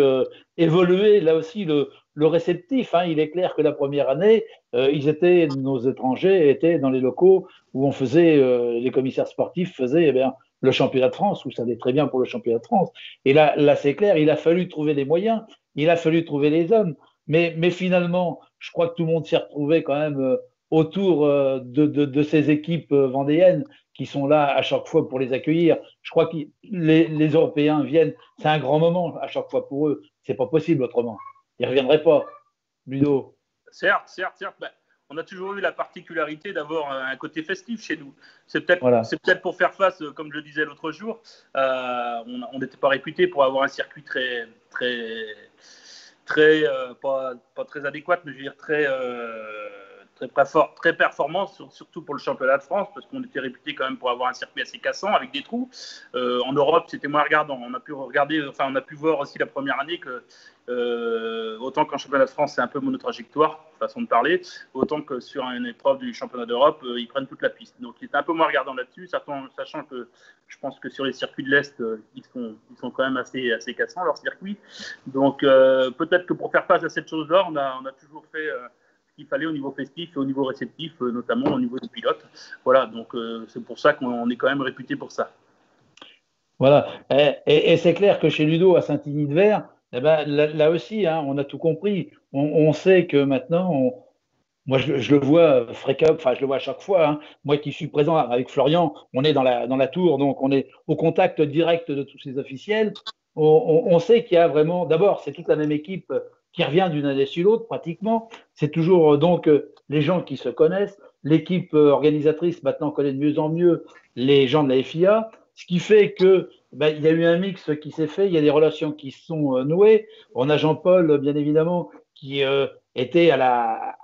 S2: évoluer là aussi le réceptif. Hein. Il est clair que la première année, nos étrangers étaient dans les locaux où on faisait, les commissaires sportifs faisaient le championnat de France, où ça allait très bien pour le championnat de France. Et là c'est clair, il a fallu trouver les moyens, il a fallu trouver les hommes. Mais finalement, je crois que tout le monde s'est retrouvé quand même autour de ces équipes vendéennes qui sont là à chaque fois pour les accueillir. Je crois que les Européens viennent, c'est un grand moment à chaque fois pour eux. C'est pas possible autrement. Ils ne reviendraient pas, Ludo.
S4: Certes. On a toujours eu la particularité d'avoir un côté festif chez nous. C'est peut-être pour faire face, comme je le disais l'autre jour, on n'était pas réputé pour avoir un circuit très pas très adéquat, mais je veux dire très performant, surtout pour le championnat de France, parce qu'on était réputé quand même pour avoir un circuit assez cassant avec des trous. En Europe, c'était moins regardant. On a pu voir aussi la première année que autant qu'en championnat de France, c'est un peu monotrajectoire, façon de parler, autant que sur une épreuve du championnat d'Europe, ils prennent toute la piste. Donc, il était un peu moins regardant là-dessus, sachant que je pense que sur les circuits de l'Est, ils sont quand même assez cassants, leurs circuits. Donc, peut-être que pour faire face à cette chose-là, on a toujours fait qu'il fallait au niveau festif et au niveau réceptif, notamment au niveau des pilotes. Voilà, donc c'est pour ça qu'on est quand même réputé pour ça.
S2: Voilà. Et c'est clair que chez Ludo à Saint-Igny-de-Vert, eh ben, là aussi, hein, on a tout compris. On sait que maintenant, moi je le vois fréquemment, enfin je le vois à chaque fois. Hein. Moi qui suis présent avec Florian, on est dans la tour, donc on est au contact direct de tous ces officiels. On sait qu'il y a vraiment, d'abord, c'est toute la même équipe qui revient d'une année sur l'autre pratiquement. C'est toujours donc les gens qui se connaissent. L'équipe organisatrice maintenant connaît de mieux en mieux les gens de la FIA, ce qui fait que il y a eu un mix qui s'est fait, il y a des relations qui se sont nouées. On a Jean-Paul, bien évidemment, qui était à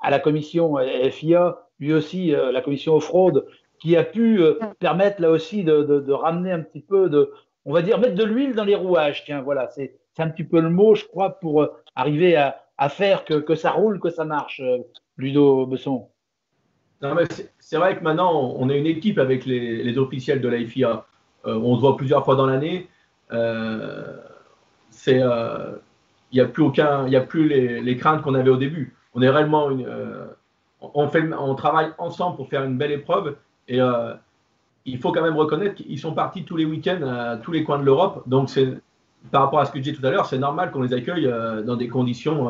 S2: la commission FIA, lui aussi la commission aux fraudes, qui a pu permettre là aussi de ramener un petit peu on va dire, mettre de l'huile dans les rouages. Tiens, voilà, c'est un petit peu le mot, je crois, pour arriver à faire que ça roule, que ça marche, Ludo Besson.
S3: Non, mais c'est vrai que maintenant, on est une équipe avec les officiels de la FIA. On se voit plusieurs fois dans l'année. Il n'y a plus les craintes qu'on avait au début. On est réellement on travaille ensemble pour faire une belle épreuve. Et il faut quand même reconnaître qu'ils sont partis tous les week-ends à tous les coins de l'Europe. Donc, par rapport à ce que je disais tout à l'heure, c'est normal qu'on les accueille dans des conditions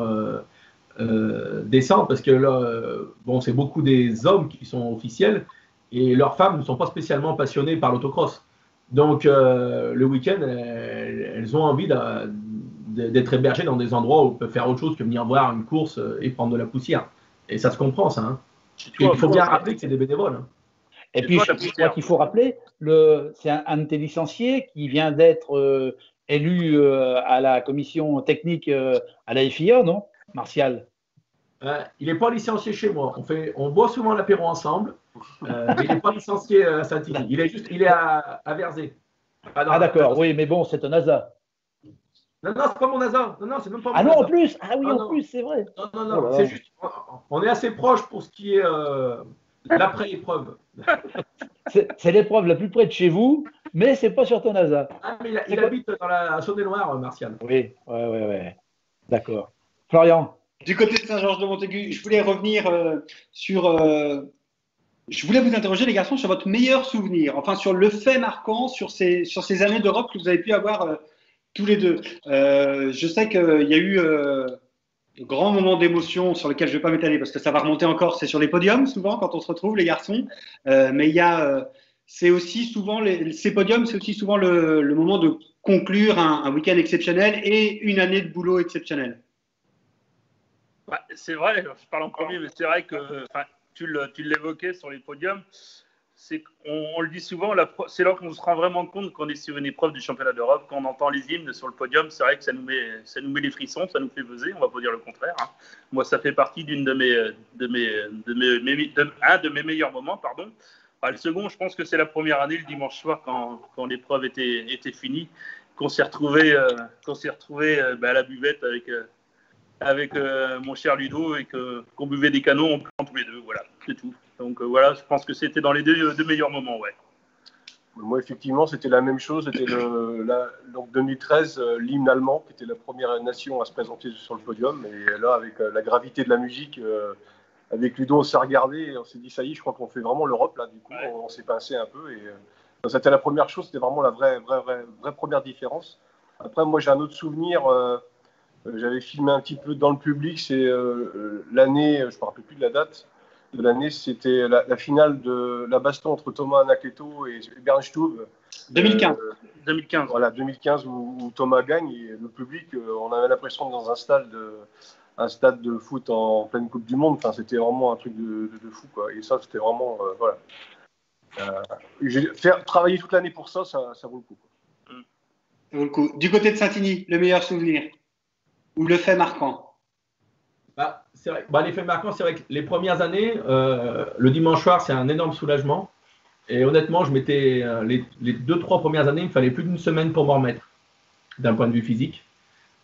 S3: décentes, parce que là, c'est beaucoup des hommes qui sont officiels et leurs femmes ne sont pas spécialement passionnées par l'autocross. Donc, le week-end, elles ont envie d'être hébergées dans des endroits où on peut faire autre chose que venir voir une course et prendre de la poussière. Et ça se comprend, ça. Hein. Il faut bien rappeler que c'est des bénévoles. Hein.
S2: Et puis, je crois qu'il faut rappeler, c'est un de tes licenciés qui vient d'être élu à la commission technique à la FIA, non, Martial?
S3: Il n'est pas licencié chez moi. On boit souvent l'apéro ensemble, mais il n'est pas licencié à Saint-Igny. Il est à Verzé.
S2: D'accord, oui, mais bon, c'est un hasard.
S3: Non, c'est pas mon hasard. Non, c'est même pas mon
S2: hasard.
S3: hasard.
S2: En plus. Ah oui, en plus, c'est vrai.
S3: Non, c'est juste. On est assez proche pour ce qui est l'après-épreuve.
S2: C'est l'épreuve la plus près de chez vous, mais c'est pas sur ton hasard.
S3: Ah, mais il habite dans la Saône-et-Loire, Martial.
S2: Oui, ouais. D'accord. Florian.
S1: Du côté de Saint-Georges-de-Montaigu, je voulais revenir je voulais vous interroger, les garçons, sur votre meilleur souvenir, enfin sur le fait marquant, sur ces années d'Europe que vous avez pu avoir tous les deux. Je sais qu'il y a eu de grands moments d'émotion sur lesquels je ne vais pas m'étaler parce que ça va remonter encore, c'est sur les podiums souvent quand on se retrouve, les garçons. Mais il y a, c'est aussi souvent, ces podiums, c'est aussi souvent le moment de conclure un week-end exceptionnel et une année de boulot exceptionnelle.
S4: Ouais, c'est vrai, je parle en premier, mais c'est vrai que tu l'évoquais sur les podiums. On le dit souvent, c'est là qu'on se rend vraiment compte qu'on est sur une épreuve du championnat d'Europe. Quand on entend les hymnes sur le podium, c'est vrai que ça nous met les frissons, ça nous fait buzzer, on va pas dire le contraire. Hein. Moi, ça fait partie un de mes meilleurs moments, pardon. Le second, je pense que c'est la première année, le dimanche soir, quand l'épreuve était finie, qu'on s'est retrouvé à la buvette avec mon cher Ludo et qu'on buvait des canons en pleurant tous les deux. Voilà, c'est tout. Donc voilà, je pense que c'était dans les deux meilleurs moments, ouais.
S5: Moi, effectivement, c'était la même chose. C'était donc 2013, l'hymne allemand, qui était la première nation à se présenter sur le podium. Et là, avec la gravité de la musique, avec Ludo, on s'est regardé et on s'est dit, ça y est, je crois qu'on fait vraiment l'Europe. Là, du coup, ouais. On s'est pincé un peu. Et c'était la première chose, c'était vraiment la vraie première différence. Après, moi, j'ai un autre souvenir. J'avais filmé un petit peu dans le public. C'est l'année, je ne me rappelle plus de la date de l'année, c'était la finale de la baston entre Thomas Anacleto et Bernd Stub.
S1: 2015.
S4: 2015.
S5: Voilà, 2015 où Thomas gagne et le public, on avait l'impression d'être dans un stade de foot en pleine Coupe du Monde. Enfin, c'était vraiment un truc de fou, quoi. Et ça, c'était vraiment voilà. Travailler toute l'année pour ça vaut le coup, quoi.
S1: Ça vaut le coup. Du côté de Saint-Igny, le meilleur souvenir ou le fait marquant?
S3: C'est vrai. L'effet marquant, c'est vrai que les premières années, le dimanche soir, c'est un énorme soulagement. Et honnêtement, je m'étais les 2-3 premières années, il me fallait plus d'une semaine pour m'en remettre, d'un point de vue physique.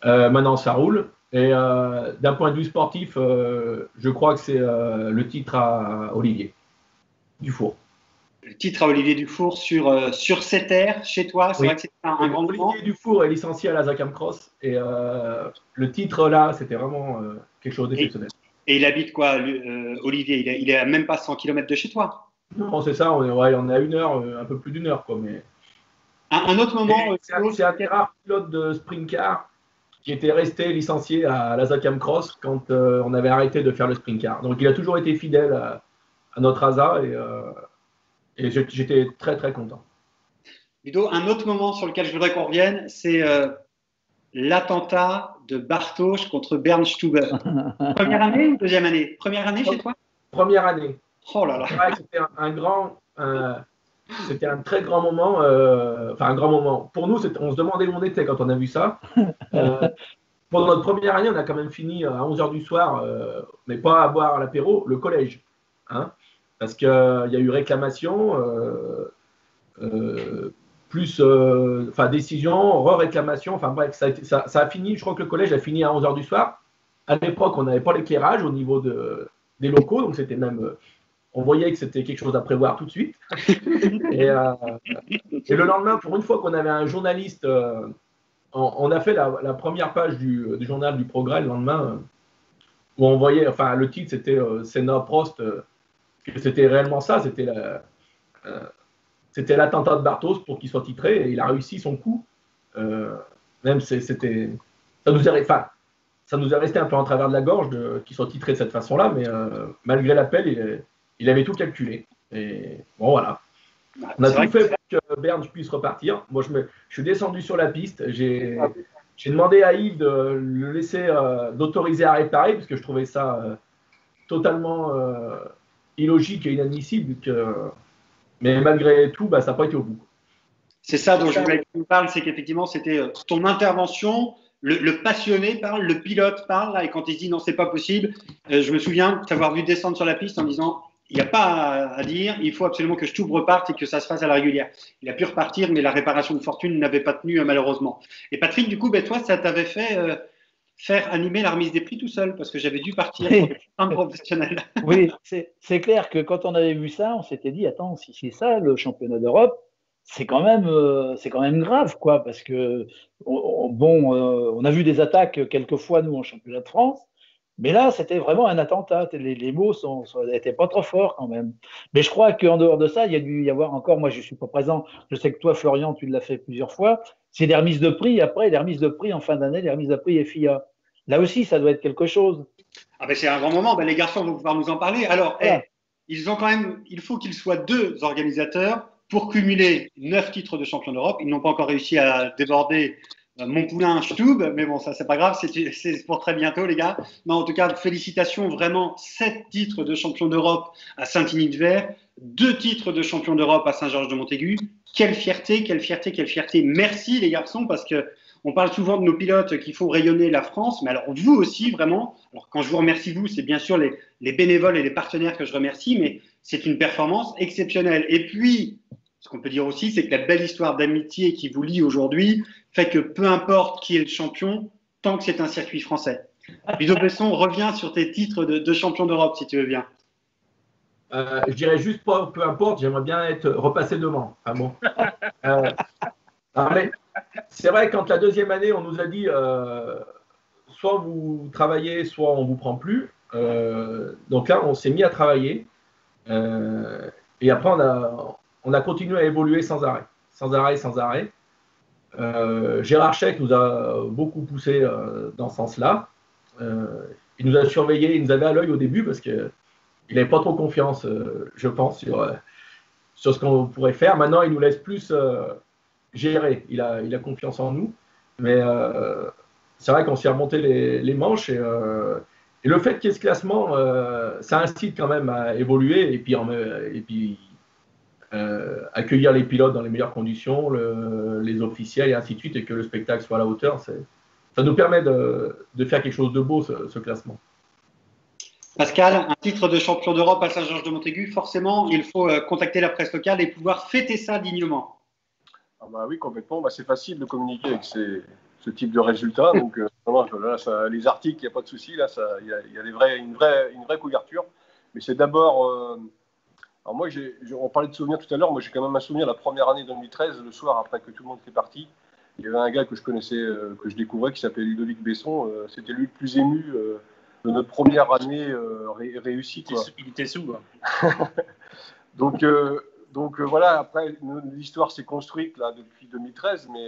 S3: Maintenant, ça roule. Et d'un point de vue sportif, je crois que c'est le titre à Olivier Dufour.
S1: Le titre à Olivier Dufour sur cette terre, chez toi, c'est
S3: Oui.
S1: vrai que c'est un grand moment.
S3: Olivier Dufour est licencié à la Zacam Cross. Et le titre là, c'était vraiment quelque chose d'exceptionnel.
S1: Et il habite quoi, Olivier? Il est à même pas 100 km de chez toi.
S3: Non, c'est ça, on est à 1 heure, un peu plus d'1 heure, quoi. Mais...
S1: Un autre moment.
S3: C'est un des rares pilotes de sprint car qui était resté licencié à la Zacam Cross quand on avait arrêté de faire le sprint car. Donc il a toujours été fidèle à notre ASA et j'étais très très content.
S1: Ludo, un autre moment sur lequel je voudrais qu'on revienne, c'est l'attentat de Bartosz contre Bernd Stuber. Première année ou deuxième année? Première année chez toi?
S3: Première année.
S1: Oh là là.
S3: C'était c'était un très grand moment, enfin un grand moment. Pour nous, on se demandait où on était quand on a vu ça. Pendant notre première année, on a quand même fini à 11h du soir, mais pas à boire à l'apéro, le collège. Hein, parce qu'il y a eu réclamation, décision, re-réclamation, enfin bref, ça a fini, je crois que le collège a fini à 11h du soir. À l'époque, on n'avait pas l'éclairage au niveau des locaux, donc c'était même... on voyait que c'était quelque chose à prévoir tout de suite. Et le lendemain, pour une fois qu'on avait un journaliste, on a fait la première page du journal du Progrès le lendemain, où on voyait, enfin le titre c'était Senna Prost, que c'était réellement ça, c'était l'attentat de Bartosz pour qu'il soit titré, et il a réussi son coup. Même ça nous est resté un peu en travers de la gorge qu'il soit titré de cette façon-là, mais malgré l'appel, il avait tout calculé. Et bon, voilà. On a tout fait pour que Bernd puisse repartir. Moi, je suis descendu sur la piste. J'ai demandé à Yves de le laisser, d'autoriser à réparer, parce que je trouvais ça totalement illogique et inadmissible. Mais malgré tout, ça n'a pas été au bout.
S1: C'est ça dont je voulais que tu me parles, c'est qu'effectivement, c'était ton intervention. Le passionné parle, le pilote parle, là, et quand il se dit non, c'est pas possible, je me souviens t'avoir vu descendre sur la piste en disant il n'y a pas à dire, il faut absolument que Stub reparte et que ça se fasse à la régulière. Il a pu repartir, mais la réparation de fortune n'avait pas tenu malheureusement. Et Patrick, du coup, toi, ça t'avait fait faire animer la remise des prix tout seul, parce que j'avais dû partir pour des programmes professionnels.
S2: Oui, c'est clair que quand on avait vu ça, on s'était dit attends, si c'est ça le championnat d'Europe, c'est quand même grave, quoi, parce que on a vu des attaques quelquefois nous en championnat de France, mais là c'était vraiment un attentat. Les mots n'étaient pas trop forts quand même. Mais je crois qu'en dehors de ça, il y a dû y avoir encore. Moi, je suis pas présent. Je sais que toi, Florian, tu l'as fait plusieurs fois. C'est des remises de prix. Après, des remises de prix en fin d'année, des remises de prix FIA. Là aussi, ça doit être quelque chose.
S1: Ah ben c'est un grand moment. Les garçons vont pouvoir nous en parler. Alors,
S2: Voilà.
S1: il faut qu'ils soient deux organisateurs pour cumuler 9 titres de champion d'Europe. Ils n'ont pas encore réussi à déborder Montpoulain, Stub, mais bon, ça c'est pas grave, c'est pour très bientôt les gars. Non, en tout cas, félicitations, vraiment 7 titres de champion d'Europe à Saint-Igny-de-Vert, 2 titres de champion d'Europe à Saint-Georges-de-Montaigu. Quelle fierté, quelle fierté, quelle fierté. Merci les garçons, parce que on parle souvent de nos pilotes qu'il faut rayonner la France, mais alors vous aussi vraiment. Alors quand je vous remercie vous, c'est bien sûr les bénévoles et les partenaires que je remercie, mais c'est une performance exceptionnelle. Et puis, ce qu'on peut dire aussi, c'est que la belle histoire d'amitié qui vous lie aujourd'hui fait que peu importe qui est le champion, tant que c'est un circuit français. Ludo Besson, reviens sur tes titres de champion d'Europe, si tu veux bien.
S3: Je dirais juste pas peu importe, j'aimerais bien être repassé devant. Ah bon. Mais c'est vrai, quand la deuxième année, on nous a dit soit vous travaillez, soit on vous prend plus. Donc là, on s'est mis à travailler. Et après, on a continué à évoluer sans arrêt. Sans arrêt. Gérard Scheck nous a beaucoup poussé dans ce sens-là. Il nous a surveillés, il nous avait à l'œil au début parce qu'il n'avait pas trop confiance, je pense, sur ce qu'on pourrait faire. Maintenant, il nous laisse plus gérer. Il a confiance en nous. Mais c'est vrai qu'on s'est remonté les manches. Et le fait qu'il y ait ce classement, ça incite quand même à évoluer et puis accueillir les pilotes dans les meilleures conditions, les officiels et ainsi de suite, et que le spectacle soit à la hauteur. Ça nous permet de faire quelque chose de beau, ce classement.
S1: Pascal, un titre de champion d'Europe à Saint-Georges-de-Montaigu, forcément, il faut contacter la presse locale et pouvoir fêter ça dignement.
S5: Ah bah oui, complètement. Bah, c'est facile de communiquer avec ce type de résultats. Donc, vraiment, là, les articles, il n'y a pas de souci. Là, il y a une vraie couverture. Mais c'est d'abord. Alors, moi, on parlait de souvenirs tout à l'heure. Moi, j'ai quand même un souvenir la première année 2013, le soir, après que tout le monde était parti. Il y avait un gars que je connaissais, que je découvrais, qui s'appelait Ludovic Besson. C'était lui le plus ému de notre première année réussie.
S4: Il était sous. Hein.
S5: Donc voilà, après, l'histoire s'est construite là, depuis 2013, mais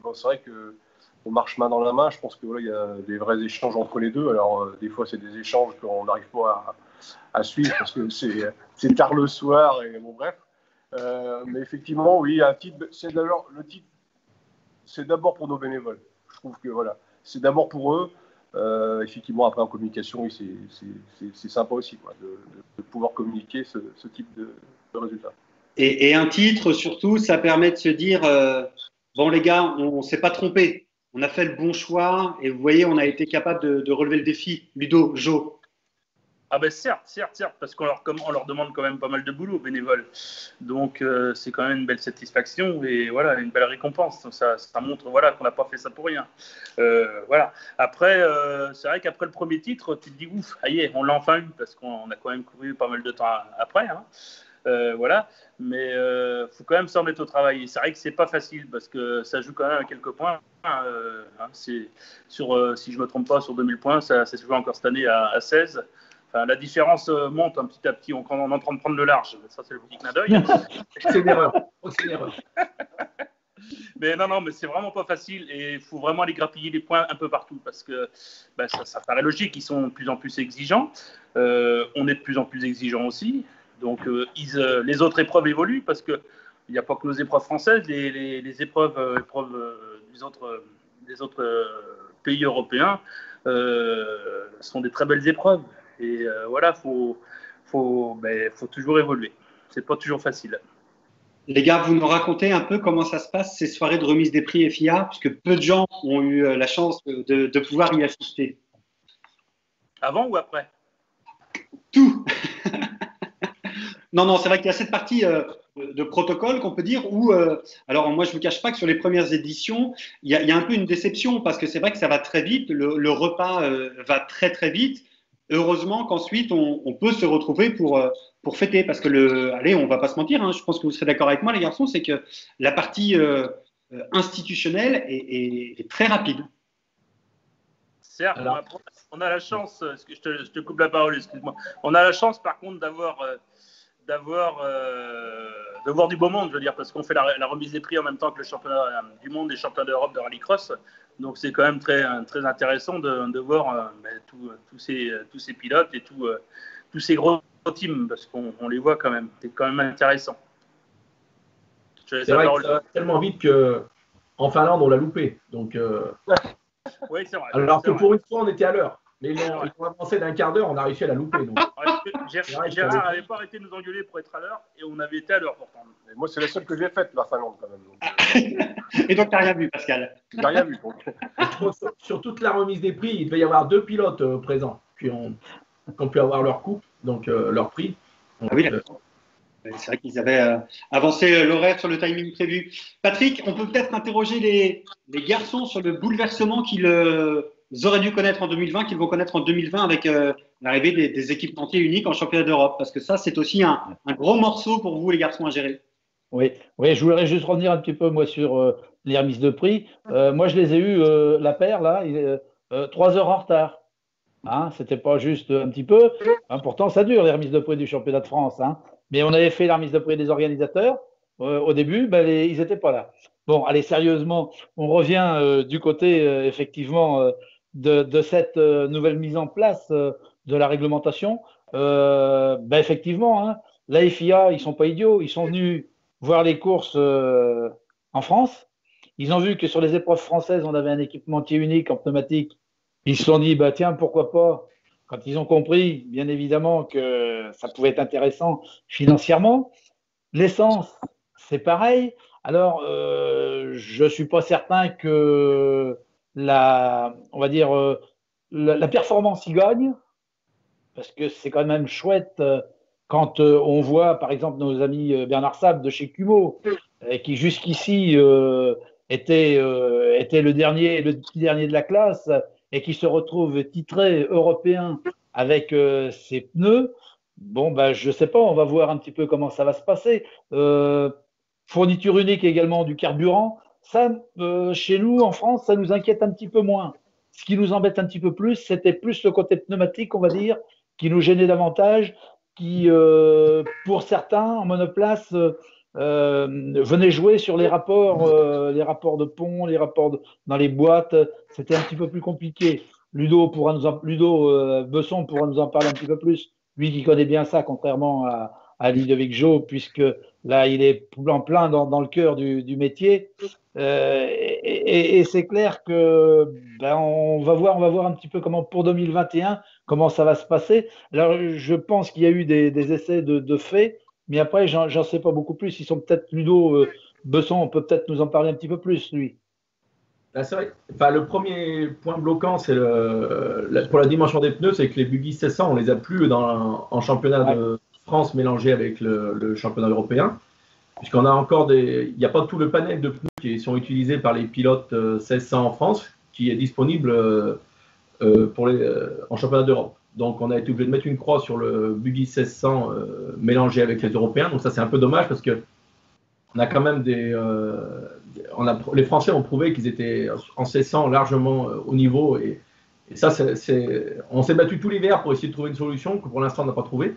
S5: bon, c'est vrai qu'on marche main dans la main. Je pense que voilà, il y a des vrais échanges entre les deux. Alors, des fois, c'est des échanges qu'on n'arrive pas à suivre parce que c'est tard le soir, et bon, bref. Mais effectivement, oui, un titre, le titre, c'est d'abord pour nos bénévoles. Je trouve que voilà, c'est d'abord pour eux. Effectivement, après en communication, oui, c'est sympa aussi quoi, de pouvoir communiquer ce type de résultats.
S1: Et un titre, surtout, ça permet de se dire bon, les gars, on ne s'est pas trompé. On a fait le bon choix et vous voyez, on a été capable de relever le défi. Ludo, Jo.
S4: Ah ben certes, parce qu'on leur demande quand même pas mal de boulot, bénévoles. Donc c'est quand même une belle satisfaction et voilà, une belle récompense. Donc, ça montre voilà, qu'on n'a pas fait ça pour rien. Voilà. Après, c'est vrai qu'après le premier titre, tu te dis ouf, aïe, on l'a enfin eu parce qu'on a quand même couru pas mal de temps après. Hein. Voilà, mais faut quand même s'en mettre au travail. Et c'est vrai que c'est pas facile parce que ça joue quand même à quelques points. Hein, c'est sur, si je me trompe pas, sur 2000 points, ça se joue encore cette année à 16. Enfin, la différence monte un petit à petit. On est en train de prendre le large. Ça, c'est le petit clin d'œil.
S3: C'est une erreur.
S4: Mais non, mais c'est vraiment pas facile et il faut vraiment aller grappiller les points un peu partout parce que ça paraît logique. Ils sont de plus en plus exigeants. On est de plus en plus exigeants aussi. Donc, les autres épreuves évoluent parce qu'il n'y a pas que nos épreuves françaises. Les épreuves des autres pays européens sont des très belles épreuves. Et voilà, faut toujours évoluer. C'est pas toujours facile.
S1: Les gars, vous nous racontez un peu comment ça se passe, ces soirées de remise des prix FIA, puisque peu de gens ont eu la chance de pouvoir y assister.
S4: Avant ou après?
S1: Tout. Non, c'est vrai qu'il y a cette partie de protocole qu'on peut dire où, alors moi je ne vous cache pas que sur les premières éditions, il y a un peu une déception parce que c'est vrai que ça va très vite, le repas va très très vite. Heureusement qu'ensuite on peut se retrouver pour fêter parce que allez, on va pas se mentir, hein, je pense que vous serez d'accord avec moi les garçons, c'est que la partie institutionnelle est très rapide.
S4: Certes, on a la chance, je te coupe la parole, excuse-moi. On a la chance par contre d'avoir du beau monde, je veux dire, parce qu'on fait la remise des prix en même temps que le championnat du monde et le championnat d'Europe de rallycross. Donc c'est quand même très, très intéressant de voir tous ces pilotes et tous ces gros teams, parce qu'on les voit quand même. C'est quand même intéressant.
S3: C'est vrai que ça va tellement vite qu'en Finlande, on l'a loupé. Donc,
S4: oui, c'est vrai.
S3: Alors que pour une fois, on était à l'heure. Mais ils ont avancé d'un quart d'heure, on a réussi à la louper. Donc.
S4: Gérard n'avait pas arrêté de nous engueuler pour être à l'heure et on avait été à l'heure pourtant.
S5: Mais moi, c'est la seule que j'ai faite, la Finlande, quand même. Donc,
S1: Et donc, tu n'as rien vu, Pascal?
S5: J'ai rien vu. Donc.
S3: Sur toute la remise des prix, il devait y avoir 2 pilotes présents qui ont pu avoir leur coupe, donc leur prix. Donc,
S1: ah oui, d'accord. C'est vrai qu'ils avaient avancé l'horaire sur le timing prévu. Patrick, on peut peut-être interroger les garçons sur le bouleversement qu'ils auraient dû connaître en 2020, qu'ils vont connaître en 2020 avec l'arrivée des équipementiers uniques en championnat d'Europe. Parce que ça, c'est aussi un gros morceau pour vous, les garçons, à gérer.
S2: Oui, je voudrais juste revenir un petit peu, moi, sur les remises de prix. Moi, je les ai eues, la paire, là, 3 heures en retard. Hein, c'était pas juste un petit peu. Hein, pourtant, ça dure, les remises de prix du championnat de France. Hein. Mais on avait fait la remise de prix des organisateurs. Au début, ils n'étaient pas là. Bon, allez, sérieusement, on revient du côté, effectivement, de cette nouvelle mise en place de la réglementation. Effectivement, hein, la FIA, ils ne sont pas idiots. Ils sont venus voir les courses en France. Ils ont vu que sur les épreuves françaises, on avait un équipementier unique en pneumatique. Ils se sont dit, tiens, pourquoi pas? Quand ils ont compris, bien évidemment, que ça pouvait être intéressant financièrement. L'essence, c'est pareil. Alors, je ne suis pas certain que la performance y gagne. parce que c'est quand même chouette quand on voit, par exemple, nos amis Bernard Sapp de chez Cumo, qui jusqu'ici était le petit dernier de la classe, et qui se retrouve titré européen avec ses pneus. Bon, ben, je sais pas, on va voir un petit peu comment ça va se passer. Fourniture unique également du carburant. Ça, chez nous, en France, ça nous inquiète un petit peu moins. Ce qui nous embête un petit peu plus, c'était plus le côté pneumatique, on va dire, qui nous gênait davantage, qui, pour certains, en monoplace, venait jouer sur les rapports de pont, dans les boîtes. C'était un petit peu plus compliqué. Ludo Besson pourra nous en parler un petit peu plus. Lui qui connaît bien ça, contrairement à Ludovic Jo, puisque là, il est en plein dans le cœur du métier. Et c'est clair que ben, on va voir un petit peu comment pour 2021, comment ça va se passer. Alors, je pense qu'il y a eu des essais de fait, mais après, j'en sais pas beaucoup plus. Ils sont peut-être Ludo Besson, on peut peut-être nous en parler un petit peu plus, lui.
S3: Là, c'est vrai. Enfin, le premier point bloquant, c'est pour la dimension des pneus, c'est que les Buggy 1600, on les a plus en championnat de France mélangé avec le championnat européen, puisqu'on a encore il n'y a pas tout le panel de pneus qui sont utilisés par les pilotes 1600 en France, qui est disponible en championnat d'Europe. Donc, on a été obligé de mettre une croix sur le Buggy 1600 mélangé avec les Européens. Donc, ça, c'est un peu dommage parce que on a quand même les Français ont prouvé qu'ils étaient en 1600 largement au niveau. Et ça, on s'est battu tout l'hiver pour essayer de trouver une solution que pour l'instant, on n'a pas trouvé.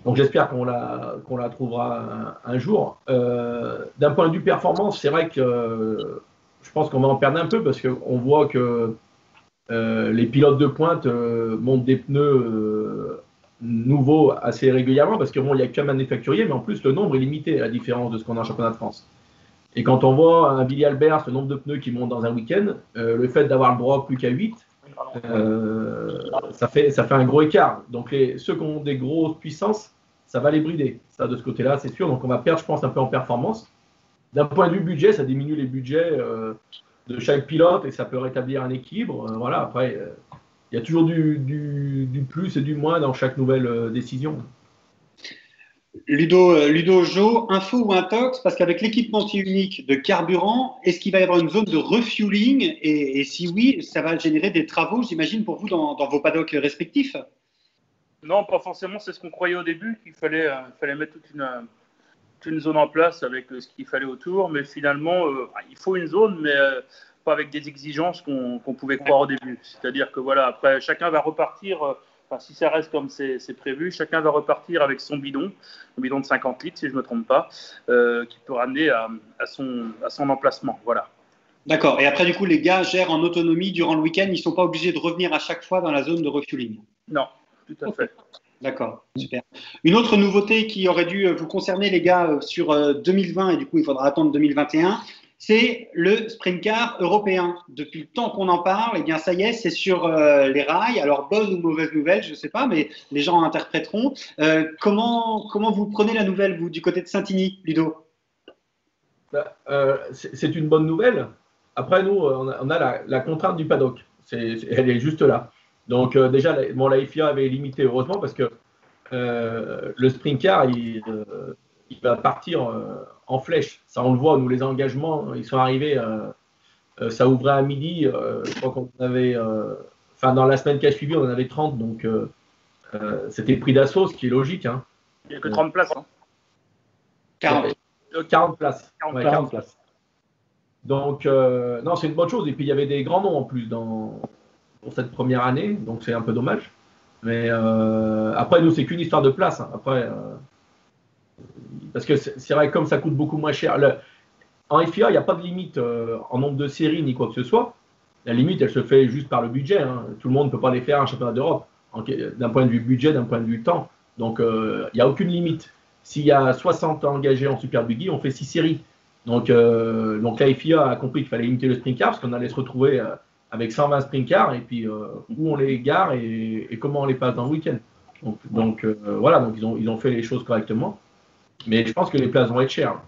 S3: Donc, j'espère qu'on la trouvera un jour. D'un point de vue performance, c'est vrai que je pense qu'on va en perdre un peu parce qu'on voit que les pilotes de pointe montent des pneus nouveaux assez régulièrement parce que bon, il n'y a qu'un manufacturier, mais en plus le nombre est limité à la différence de ce qu'on a en championnat de France. Et quand on voit un Billy Albert, le nombre de pneus qui montent dans un week-end, le fait d'avoir le droit plus qu'à 8, ça fait un gros écart. Donc ceux qui ont des grosses puissances, ça va les brider. Ça, de ce côté-là, c'est sûr. Donc on va perdre, je pense, un peu en performance. D'un point de vue budget, ça diminue les budgets de chaque pilote et ça peut rétablir un équilibre. Voilà, après, il y a toujours du plus et du moins dans chaque nouvelle décision.
S1: Ludo Jo, info ou intox, parce qu'avec l'équipement unique de carburant, est-ce qu'il va y avoir une zone de refueling et si oui, ça va générer des travaux, j'imagine, pour vous dans vos paddocks respectifs?
S4: Non, pas forcément, c'est ce qu'on croyait au début, qu'il fallait mettre toute une zone en place avec ce qu'il fallait autour, mais finalement, il faut une zone, mais pas avec des exigences qu'on pouvait croire au début. C'est-à-dire que voilà, après, chacun va repartir, si ça reste comme c'est prévu, chacun va repartir avec son bidon de 50 litres, si je ne me trompe pas, qui peut ramener à son emplacement. Voilà.
S1: D'accord. Et après, du coup, les gars gèrent en autonomie durant le week-end, ils ne sont pas obligés de revenir à chaque fois dans la zone de refueling?
S4: Non, tout à fait.
S1: D'accord, super. Une autre nouveauté qui aurait dû vous concerner, les gars, sur 2020, et du coup, il faudra attendre 2021, c'est le sprint car européen. Depuis le temps qu'on en parle, eh bien, ça y est, c'est sur les rails. Alors, bonne ou mauvaise nouvelle, je ne sais pas, mais les gens interpréteront. Comment vous prenez la nouvelle, vous, du côté de Saint-Igny, Ludo?
S3: C'est une bonne nouvelle. Après, nous, on a la contrainte du paddock. Elle est juste là. Donc déjà, la FIA avait limité, heureusement, parce que le sprint car, il va partir en flèche. Ça, on le voit, nous, les engagements, ils sont arrivés, ça ouvrait à midi. Je crois qu'on avait, dans la semaine qui a suivi, on en avait 30, donc c'était pris d'assaut, ce qui est logique. Hein.
S4: Il n'y a que 30 places. Hein.
S3: 40 places.
S2: 40 places.
S3: Donc, non, c'est une bonne chose. Et puis, il y avait des grands noms en plus pour cette première année, donc c'est un peu dommage. Mais après, nous, c'est qu'une histoire de place. Hein. Après, parce que c'est vrai que comme ça coûte beaucoup moins cher. En FIA, il n'y a pas de limite en nombre de séries ni quoi que ce soit. La limite, elle se fait juste par le budget. Hein. Tout le monde ne peut pas les faire un championnat d'Europe, d'un point de vue budget, d'un point de vue temps. Donc, il n'y a aucune limite. S'il y a 60 engagés en Super Buggy, on fait 6 séries. Donc la FIA a compris qu'il fallait limiter le sprint car parce qu'on allait se retrouver avec 120 sprint cars et puis où on les gare et comment on les passe dans le week-end. Donc voilà, donc ils ont fait les choses correctement. Mais je pense que les places vont être chères.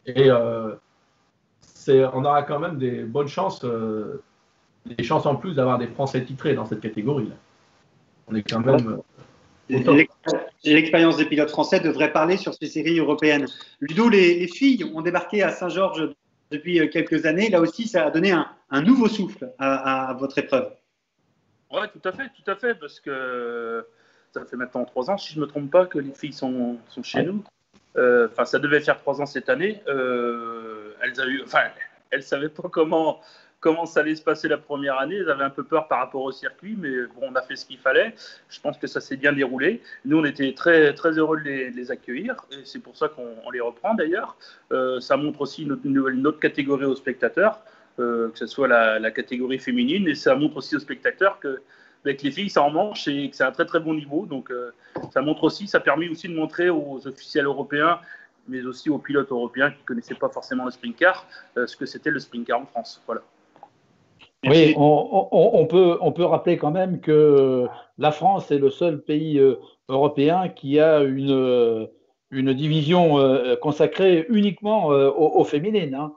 S3: Et on aura quand même des bonnes chances, des chances en plus d'avoir des Français titrés dans cette catégorie-là. On est quand même
S1: L'expérience des pilotes français devrait parler sur ces séries européennes. Ludo, les filles ont débarqué à Saint-Georges depuis quelques années. Là aussi, ça a donné un nouveau souffle à votre épreuve.
S4: Oui, tout à fait, parce que ça fait maintenant 3 ans, si je ne me trompe pas, que les filles sont chez nous. Enfin, ça devait faire 3 ans cette année. Elles ne savaient pas comment ça allait se passer la première année. Elles avaient un peu peur par rapport au circuit, mais bon, on a fait ce qu'il fallait. Je pense que ça s'est bien déroulé. Nous, on était très, très heureux de les accueillir, et c'est pour ça qu'on les reprend d'ailleurs. Ça montre aussi une autre catégorie aux spectateurs, que ce soit la catégorie féminine, et ça montre aussi aux spectateurs qu'avec les filles, ça en manche et que c'est un très très bon niveau. Donc, ça permet aussi de montrer aux officiels européens, mais aussi aux pilotes européens qui ne connaissaient pas forcément le sprint car, ce que c'était le sprint car en France. Voilà.
S2: Oui, on peut rappeler quand même que la France est le seul pays européen qui a une division consacrée uniquement aux féminines. Hein.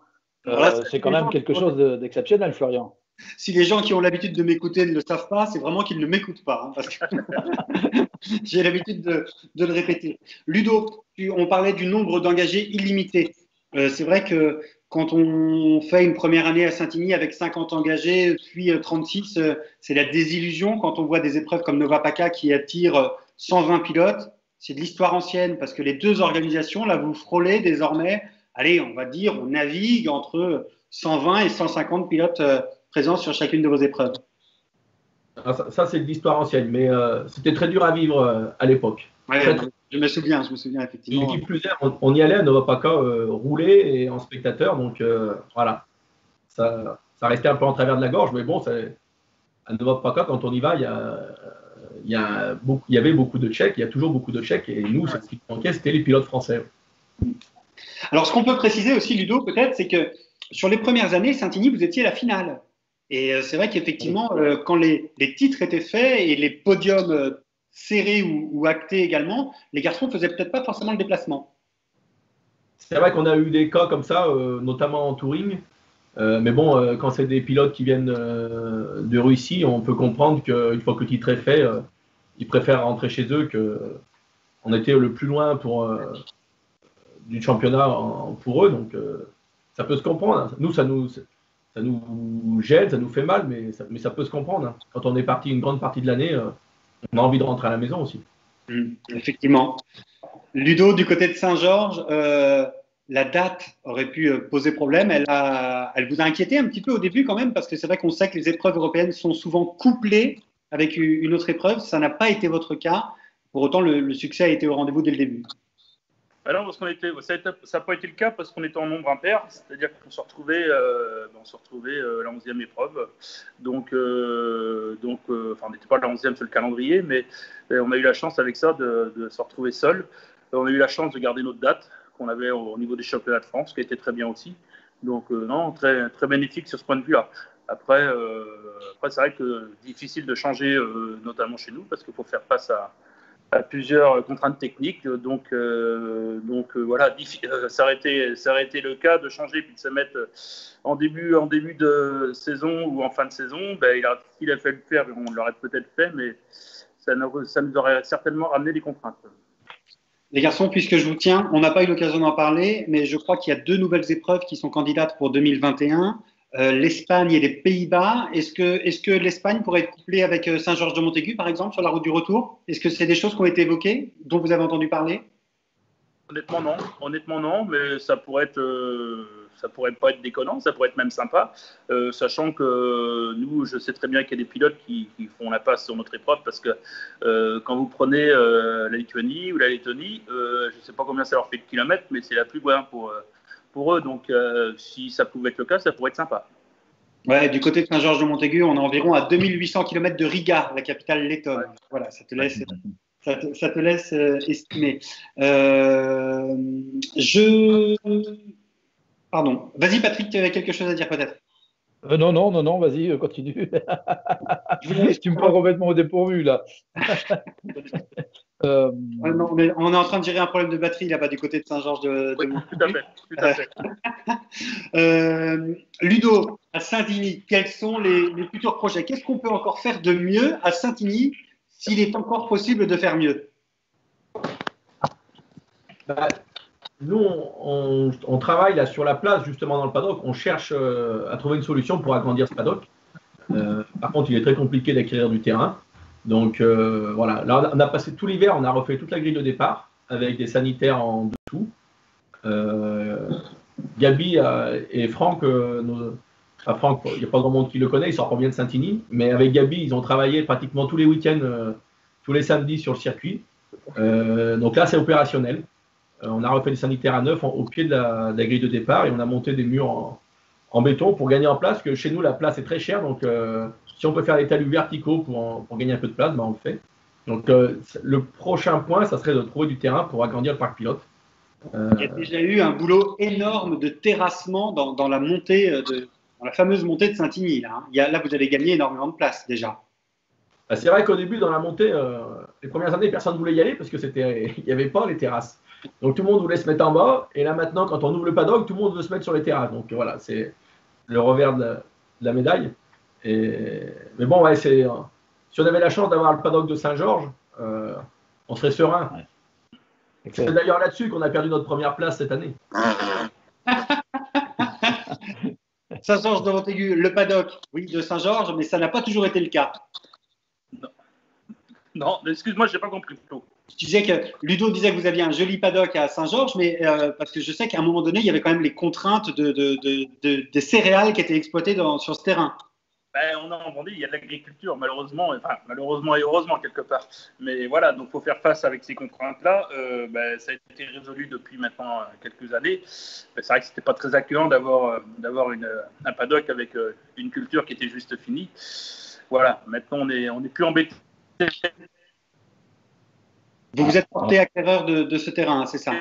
S2: C'est quand même quelque chose d'exceptionnel, Florian.
S1: Si les gens qui ont l'habitude de m'écouter ne le savent pas, c'est vraiment qu'ils ne m'écoutent pas, hein, parce que j'ai l'habitude de le répéter. Ludo, on parlait du nombre d'engagés illimité. C'est vrai que quand on fait une première année à Saint-Igny avec 50 engagés, puis 36, c'est la désillusion quand on voit des épreuves comme Nova PACA qui attirent 120 pilotes. C'est de l'histoire ancienne parce que les deux organisations, là, vous frôlez désormais, allez, on va dire, on navigue entre 120 et 150 pilotes présents sur chacune de vos épreuves.
S3: Ça, c'est de l'histoire ancienne, mais c'était très dur à vivre à l'époque.
S1: Ouais, je me souviens effectivement.
S3: Et qui plus est, on y allait à Nova PACA rouler et en spectateur, donc voilà. Ça restait un peu en travers de la gorge, mais bon, à Nova PACA, quand on y va, il y avait beaucoup de Tchèques, il y a toujours beaucoup de Tchèques, et nous, ce qui manquait, c'était les pilotes français.
S1: Alors, ce qu'on peut préciser aussi, Ludo, peut-être, c'est que sur les premières années, Saint-Igny, vous étiez à la finale. Et c'est vrai qu'effectivement, quand les titres étaient faits et les podiums serrés ou actés également, les garçons ne faisaient peut-être pas forcément le déplacement.
S3: C'est vrai qu'on a eu des cas comme ça, notamment en touring. Mais bon, quand c'est des pilotes qui viennent de Russie, on peut comprendre qu'une fois que le titre est fait, ils préfèrent rentrer chez eux qu'on était le plus loin du championnat pour eux. Donc, ça peut se comprendre. Nous, ça nous gêne, ça nous fait mal, mais ça peut se comprendre. Hein. Quand on est parti une grande partie de l'année, on a envie de rentrer à la maison aussi.
S1: Effectivement. Ludo, du côté de Saint-Georges, la date aurait pu poser problème. Elle vous a inquiété un petit peu au début quand même, parce que c'est vrai qu'on sait que les épreuves européennes sont souvent couplées avec une autre épreuve. Ça n'a pas été votre cas. Pour autant, le succès a été au rendez-vous dès le début.
S4: Alors, parce ça n'a pas été le cas parce qu'on était en nombre impair, c'est-à-dire qu'on se retrouvait la 11e épreuve. Donc, on n'était pas la 11e sur le calendrier, mais on a eu la chance avec ça de se retrouver seul. On a eu la chance de garder notre date qu'on avait au niveau des championnats de France, qui a été très bien aussi. Donc, non, très, très bénéfique sur ce point de vue-là. Après, c'est vrai que difficile de changer, notamment chez nous, parce qu'il faut faire face à plusieurs contraintes techniques, donc voilà, ça aurait été le cas de changer puis de se mettre en début de saison ou en fin de saison. S'il a fait le faire, on l'aurait peut-être fait, mais ça nous aurait certainement ramené des contraintes.
S1: Les garçons, puisque je vous tiens, on n'a pas eu l'occasion d'en parler, mais je crois qu'il y a 2 nouvelles épreuves qui sont candidates pour 2021. L'Espagne et les Pays-Bas. Est-ce que l'Espagne pourrait être couplée avec Saint-Georges-de-Montaigu, par exemple, sur la route du retour? Est-ce que c'est des choses qui ont été évoquées, dont vous avez entendu parler?
S4: Honnêtement, non, mais ça pourrait pas être déconnant, ça pourrait être même sympa, sachant que nous, je sais très bien qu'il y a des pilotes qui font la passe sur notre épreuve, parce que quand vous prenez la Lituanie ou la Lettonie, je ne sais pas combien ça leur fait de kilomètres, mais c'est la plus loin pour eux, donc si ça pouvait être le cas, ça pourrait être sympa.
S1: Ouais, du côté de Saint-Georges-de-Montaigu, on est environ à 2800 km de Riga, la capitale lettonne. Ouais. Voilà, ça te laisse estimer. Pardon. Vas-y, Patrick, tu avais quelque chose à dire peut-être?
S2: Non, vas-y, continue. Tu me prends complètement au dépourvu, là.
S1: Non, mais on est en train de gérer un problème de batterie là-bas du côté de Saint-Georges-de-Montaigu.
S4: Tout à fait.
S1: Ludo, à Saint-Igny, quels sont les futurs projets? Qu'est-ce qu'on peut encore faire de mieux à Saint-Igny s'il est encore possible de faire mieux.
S3: Bah, nous, on travaille là sur la place, justement dans le paddock. On cherche à trouver une solution pour agrandir ce paddock. Par contre, il est très compliqué d'acquérir du terrain. Donc voilà, là on a passé tout l'hiver, on a refait toute la grille de départ avec des sanitaires en dessous. Gabi et Franck, Franck, il n'y a pas grand monde qui le connaît, il sort pas bien de Saint-Igny, mais avec Gabi, ils ont travaillé pratiquement tous les week-ends, tous les samedis sur le circuit. Donc là, c'est opérationnel. On a refait des sanitaires à neuf au pied de la grille de départ et on a monté des murs en béton pour gagner en place, parce que chez nous, la place est très chère. Donc, si on peut faire des talus verticaux pour gagner un peu de place, ben, on le fait. Donc, le prochain point, ça serait de trouver du terrain pour agrandir le parc pilote.
S1: Il y a déjà eu un boulot énorme de terrassement dans la montée, dans la fameuse montée de Saint-Igny. Là, vous avez gagné énormément de place déjà.
S3: C'est vrai qu'au début, dans la montée, les premières années, personne ne voulait y aller parce il n'y avait pas les terrasses. Donc tout le monde voulait se mettre en bas. Et là maintenant, quand on ouvre le paddock, tout le monde veut se mettre sur les terrasses. Donc voilà, c'est le revers de la médaille. Mais bon, ouais, si on avait la chance d'avoir le paddock de Saint-Georges, on serait serein. Ouais. C'est d'ailleurs là-dessus qu'on a perdu notre première place cette année.
S1: Saint-Georges de Montaigu, le paddock, oui, de Saint-Georges, mais ça n'a pas toujours été le cas.
S4: Non, excuse-moi, je n'ai pas compris.
S1: Je disais que Ludo disait que vous aviez un joli paddock à Saint-Georges, mais parce que je sais qu'à un moment donné, il y avait quand même les contraintes des céréales qui étaient exploitées sur ce terrain.
S4: Ben, on a entendu, il y a de l'agriculture, malheureusement, enfin, malheureusement et heureusement quelque part. Mais voilà, donc il faut faire face avec ces contraintes-là. Ça a été résolu depuis maintenant quelques années. C'est vrai que c'était pas très accueillant d'avoir un paddock avec une culture qui était juste finie. Voilà, maintenant on est plus embêté.
S1: Vous vous êtes porté acquéreur de ce terrain, c'est ça?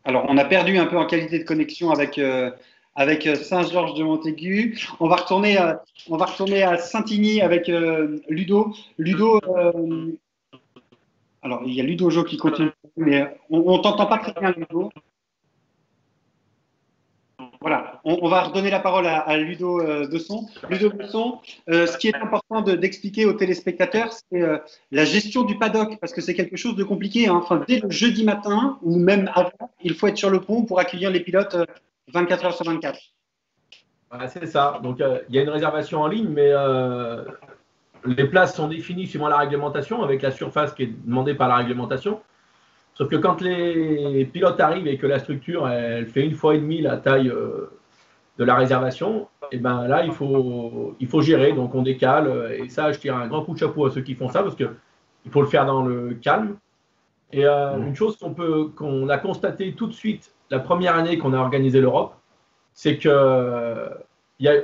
S1: Alors, on a perdu un peu en qualité de connexion avec Saint-Georges de Montaigu. On va retourner à Saint-Igny avec Ludo. Ludo, alors il y a Ludo Jo qui continue, mais on t'entend pas très bien, Ludo. Voilà, on va redonner la parole à Ludo Besson. Ludo Besson, ce qui est important d'expliquer aux téléspectateurs, c'est la gestion du paddock, parce que c'est quelque chose de compliqué. Hein. Enfin, dès le jeudi matin, ou même avant, il faut être sur le pont pour accueillir les pilotes 24 heures sur 24.
S3: Ouais, c'est ça. Donc, il y a une réservation en ligne, mais les places sont définies suivant la réglementation, avec la surface qui est demandée par la réglementation. Sauf que quand les pilotes arrivent et que la structure elle fait 1,5 fois la taille de la réservation, et ben là il faut gérer, donc on décale. Et ça, je tire un grand coup de chapeau à ceux qui font ça parce que il faut le faire dans le calme. Et une chose qu'on a constaté tout de suite la première année qu'on a organisé l'Europe, c'est que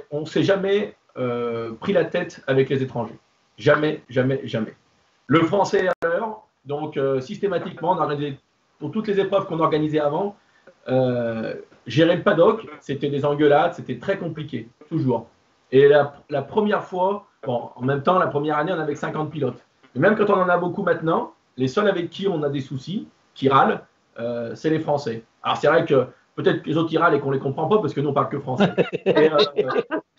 S3: on s'est jamais pris la tête avec les étrangers, jamais, jamais, jamais. Le français à l'heure. Donc, systématiquement, pour toutes les épreuves qu'on organisait avant, gérer le paddock, c'était des engueulades, c'était très compliqué, toujours. Et la première fois, bon, en même temps, la première année, on avait 50 pilotes. Mais même quand on en a beaucoup maintenant, les seuls avec qui on a des soucis, qui râlent, c'est les Français. Alors, c'est vrai que peut-être que les autres qui râlent et qu'on ne les comprend pas parce que nous, on parle que français.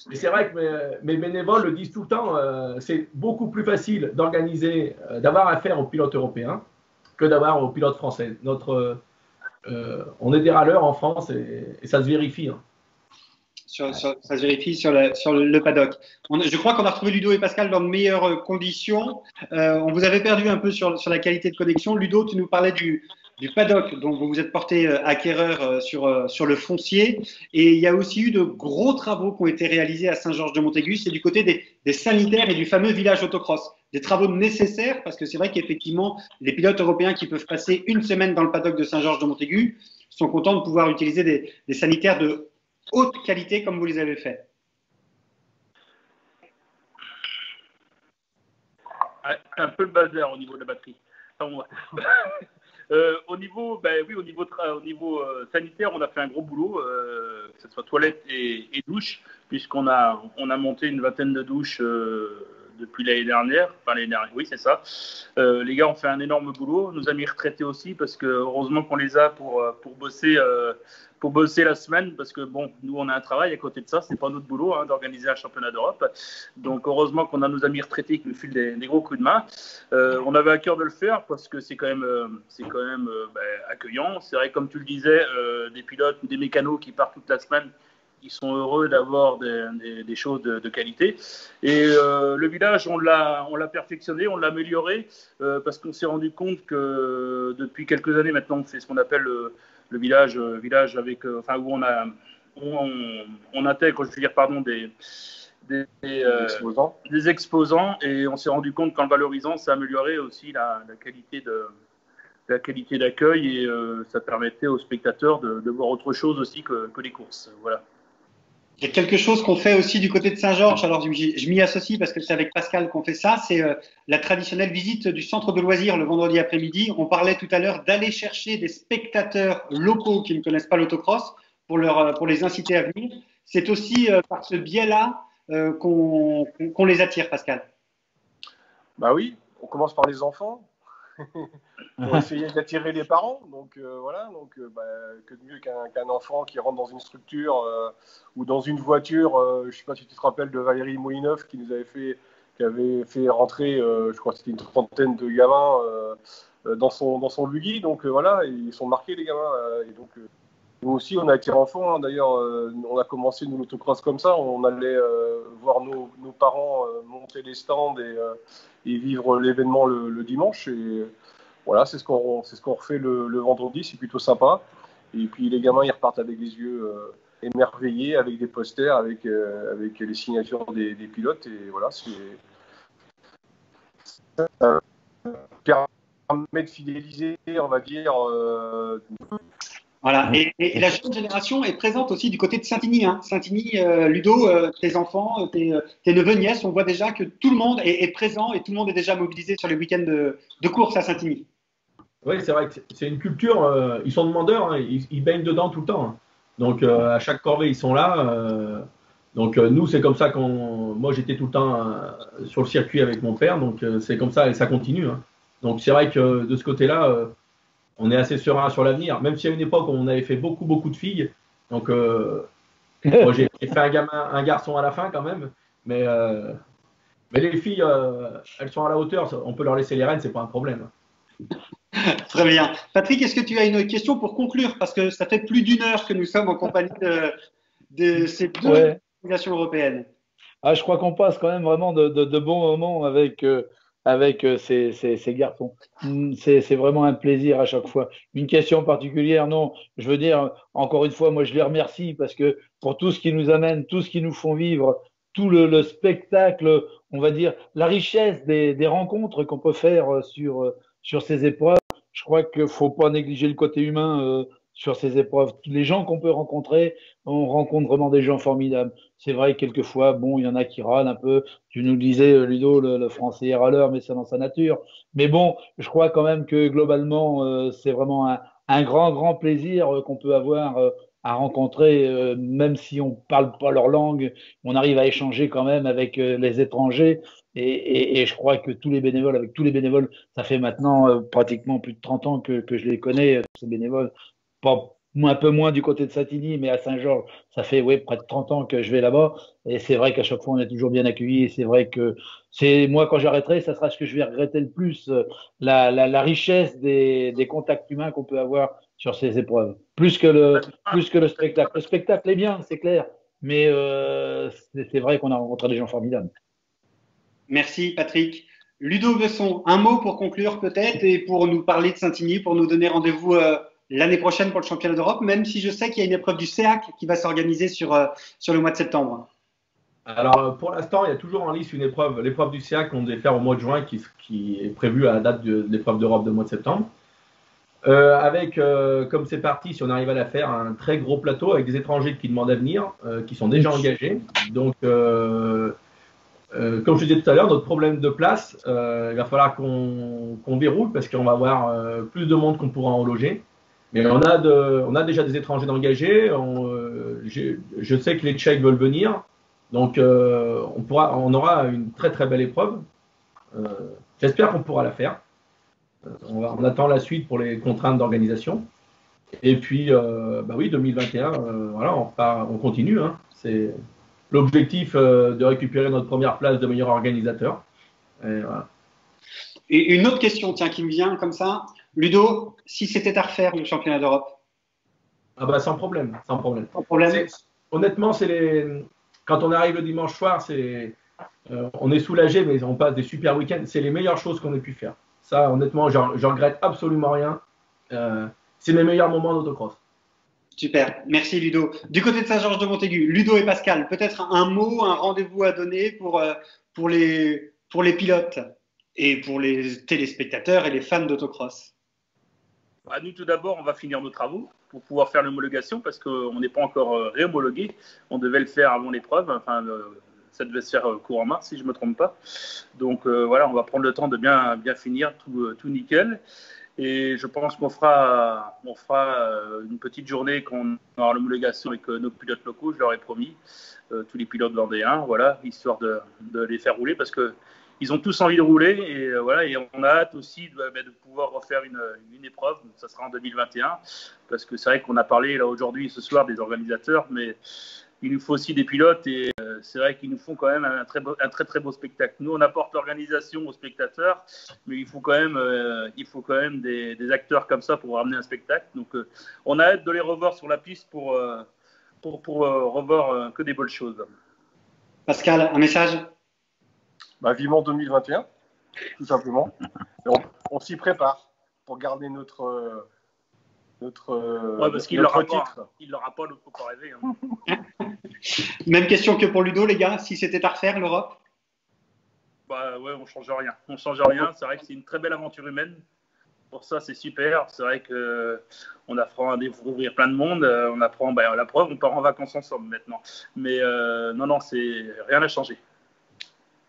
S3: Mais c'est vrai que mes bénévoles le disent tout le temps, c'est beaucoup plus facile d'organiser, d'avoir affaire aux pilotes européens que d'avoir aux pilotes français. On est des râleurs en France et ça se vérifie. Hein.
S1: Ça se vérifie sur le paddock. Je crois qu'on a retrouvé Ludo et Pascal dans de meilleures conditions. On vous avait perdu un peu sur la qualité de connexion. Ludo, tu nous parlais du paddock dont vous vous êtes porté acquéreur sur le foncier. Et il y a aussi eu de gros travaux qui ont été réalisés à Saint-Georges de Montaigu. C'est du côté des sanitaires et du fameux village autocross. Des travaux nécessaires parce que c'est vrai qu'effectivement, les pilotes européens qui peuvent passer une semaine dans le paddock de Saint-Georges de Montaigu sont contents de pouvoir utiliser des sanitaires de haute qualité comme vous les avez fait.
S4: Un peu le bazar au niveau de la batterie. Enfin, au niveau sanitaire, on a fait un gros boulot, que ce soit toilettes et douches, puisqu'on a monté une vingtaine de douches depuis l'année dernière. Enfin, l'année dernière, oui, c'est ça. Les gars ont fait un énorme boulot. Nos amis retraités aussi, parce que heureusement qu'on les a pour bosser la semaine, parce que bon, nous on a un travail à côté de ça, c'est pas notre boulot d'organiser un championnat d'Europe. Donc heureusement qu'on a nos amis retraités qui nous filent des gros coups de main. On avait à cœur de le faire parce que c'est quand même accueillant. C'est vrai, comme tu le disais, des pilotes ou des mécanos qui partent toute la semaine, ils sont heureux d'avoir des choses de qualité. Et le village, on l'a perfectionné, on l'a amélioré parce qu'on s'est rendu compte que depuis quelques années maintenant, on fait ce qu'on appelle le village avec, où on intègre, je veux dire, pardon, des exposants, et on s'est rendu compte qu'en le valorisant, ça améliorait aussi la qualité d'accueil, et ça permettait aux spectateurs de voir autre chose aussi que les courses. Voilà.
S1: Il y a quelque chose qu'on fait aussi du côté de Saint-Georges, alors je m'y associe parce que c'est avec Pascal qu'on fait ça, c'est la traditionnelle visite du centre de loisirs le vendredi après-midi. On parlait tout à l'heure d'aller chercher des spectateurs locaux qui ne connaissent pas l'autocross pour les inciter à venir. C'est aussi par ce biais-là qu'on les attire, Pascal.
S5: Bah oui, on commence par les enfants. Pour essayer d'attirer les parents. Donc voilà, que de mieux qu'un enfant qui rentre dans une structure ou dans une voiture. Je ne sais pas si tu te rappelles de Valérie Moulineuf qui avait fait rentrer, je crois que c'était une trentaine de gamins dans son buggy. Donc voilà, ils sont marqués les gamins. Et donc nous aussi, on a été enfants. D'ailleurs, on a commencé nous l'autocross comme ça. On allait voir nos parents monter les stands et vivre l'événement le dimanche. Et voilà, c'est ce qu'on refait le vendredi. C'est plutôt sympa. Et puis les gamins, ils repartent avec les yeux émerveillés, avec des posters, avec les signatures des pilotes. Et voilà, ça permet de fidéliser, on va dire.
S1: Voilà, et la jeune génération est présente aussi du côté de Saint-Igny. Saint-Igny, Ludo, tes enfants, tes neveux, nièces, on voit déjà que tout le monde est présent et tout le monde est déjà mobilisé sur les week-ends de course à Saint-Igny.
S3: Oui, c'est vrai que c'est une culture, ils sont demandeurs, ils baignent dedans tout le temps. Donc à chaque corvée, ils sont là. Donc nous, c'est comme ça moi, j'étais tout le temps sur le circuit avec mon père, donc c'est comme ça et ça continue. Donc c'est vrai que de ce côté-là, on est assez serein sur l'avenir, même s'il y a une époque où on avait fait beaucoup de filles. Donc, moi, j'ai fait un garçon à la fin quand même. Mais les filles, elles sont à la hauteur. On peut leur laisser les rênes, c'est pas un problème.
S1: Très bien. Patrick, est-ce que tu as une question pour conclure? Parce que ça fait plus d'une heure que nous sommes en compagnie de ces deux organisations européennes.
S2: Ah, je crois qu'on passe quand même vraiment de bons moments avec ces garçons. C'est vraiment un plaisir à chaque fois. Une question particulière, non. Je veux dire, encore une fois, moi je les remercie parce que pour tout ce qu'ils nous amènent, tout ce qu'ils nous font vivre, tout le spectacle, on va dire, la richesse des rencontres qu'on peut faire sur ces épreuves. Je crois qu'il ne faut pas négliger le côté humain sur ces épreuves. Les gens qu'on peut rencontrer, on rencontre vraiment des gens formidables. C'est vrai que quelquefois, bon, il y en a qui râlent un peu. Tu nous disais, Ludo, le français est râleur, mais c'est dans sa nature. Mais bon, je crois quand même que globalement, c'est vraiment un grand plaisir qu'on peut avoir à rencontrer, même si on parle pas leur langue, on arrive à échanger quand même avec les étrangers. Et je crois que avec tous les bénévoles, ça fait maintenant pratiquement plus de 30 ans que je les connais, ces bénévoles. Pas un peu moins du côté de Saint-Igny, mais à Saint-Georges, ça fait près de 30 ans que je vais là-bas. Et c'est vrai qu'à chaque fois, on est toujours bien accueillis. Et c'est vrai que moi, quand j'arrêterai, ça sera ce que je vais regretter le plus, la richesse des contacts humains qu'on peut avoir sur ces épreuves. Plus que le spectacle. Le spectacle est bien, c'est clair. Mais c'est vrai qu'on a rencontré des gens formidables.
S1: Merci, Patrick. Ludo Besson, un mot pour conclure peut-être et pour nous parler de Saint-Igny, pour nous donner rendez-vous l'année prochaine pour le championnat d'Europe, même si je sais qu'il y a une épreuve du CEAC qui va s'organiser sur le mois de septembre.
S3: Alors, pour l'instant, il y a toujours en lice l'épreuve du CEAC qu'on devait faire au mois de juin, qui est prévue à la date de l'épreuve d'Europe de mois de septembre. Comme c'est parti, si on arrive à la faire, un très gros plateau avec des étrangers qui demandent à venir, qui sont déjà engagés. Donc, comme je disais tout à l'heure, notre problème de place, il va falloir qu'on verrouille parce qu'on va avoir plus de monde qu'on pourra en loger. Mais on a déjà des étrangers d'engagés. Je sais que les Tchèques veulent venir. Donc, on aura une très très belle épreuve. J'espère qu'on pourra la faire. On attend la suite pour les contraintes d'organisation. Et puis, oui, 2021, voilà, on continue. Hein. C'est l'objectif de récupérer notre première place de meilleur organisateur. Et, voilà.
S1: Et une autre question, tiens, qui me vient comme ça. Ludo, si c'était à refaire le championnat d'Europe?
S3: Ah bah sans problème, sans problème.
S1: Sans problème.
S3: Honnêtement, quand on arrive le dimanche soir, on est soulagé, mais on passe des super week-ends. C'est les meilleures choses qu'on ait pu faire. Ça, honnêtement, j'en regrette absolument rien. C'est mes meilleurs moments d'autocross.
S1: Super, merci Ludo. Du côté de Saint-Georges-de-Montaigu, Ludo et Pascal, peut-être un mot, un rendez-vous à donner pour les pilotes et pour les téléspectateurs et les fans d'autocross.
S4: Nous, tout d'abord, on va finir nos travaux pour pouvoir faire l'homologation parce qu'on n'est pas encore réhomologué. On devait le faire avant l'épreuve. Enfin, ça devait se faire courant mars, si je ne me trompe pas. Donc, voilà, on va prendre le temps de bien finir, tout nickel. Et je pense qu'on fera une petite journée quand on aura l'homologation avec nos pilotes locaux, je leur ai promis, tous les pilotes vendéens, voilà, histoire de les faire rouler parce qu'ils ont tous envie de rouler et, voilà, et on a hâte aussi de pouvoir refaire une épreuve, ça sera en 2021, parce que c'est vrai qu'on a parlé là aujourd'hui, ce soir, des organisateurs, mais il nous faut aussi des pilotes et c'est vrai qu'ils nous font quand même un très beau spectacle. Nous, on apporte l'organisation aux spectateurs, mais il faut quand même des acteurs comme ça pour ramener un spectacle. Donc, on a hâte de les revoir sur la piste pour revoir que des bonnes choses.
S1: Pascal, un message?
S5: Vivement 2021, tout simplement. On s'y prépare pour garder notre
S4: parce qu'il l'aura pas. Il l'aura pas, donc faut pas rêver. Hein.
S1: Même question que pour Ludo, les gars. Si c'était à refaire, l'Europe?
S4: Ouais, on change rien. On change rien. C'est vrai que c'est une très belle aventure humaine. Pour ça, c'est super. C'est vrai qu'on apprend à découvrir plein de monde. On apprend, la preuve, on part en vacances ensemble maintenant. Mais non, c'est rien à changer.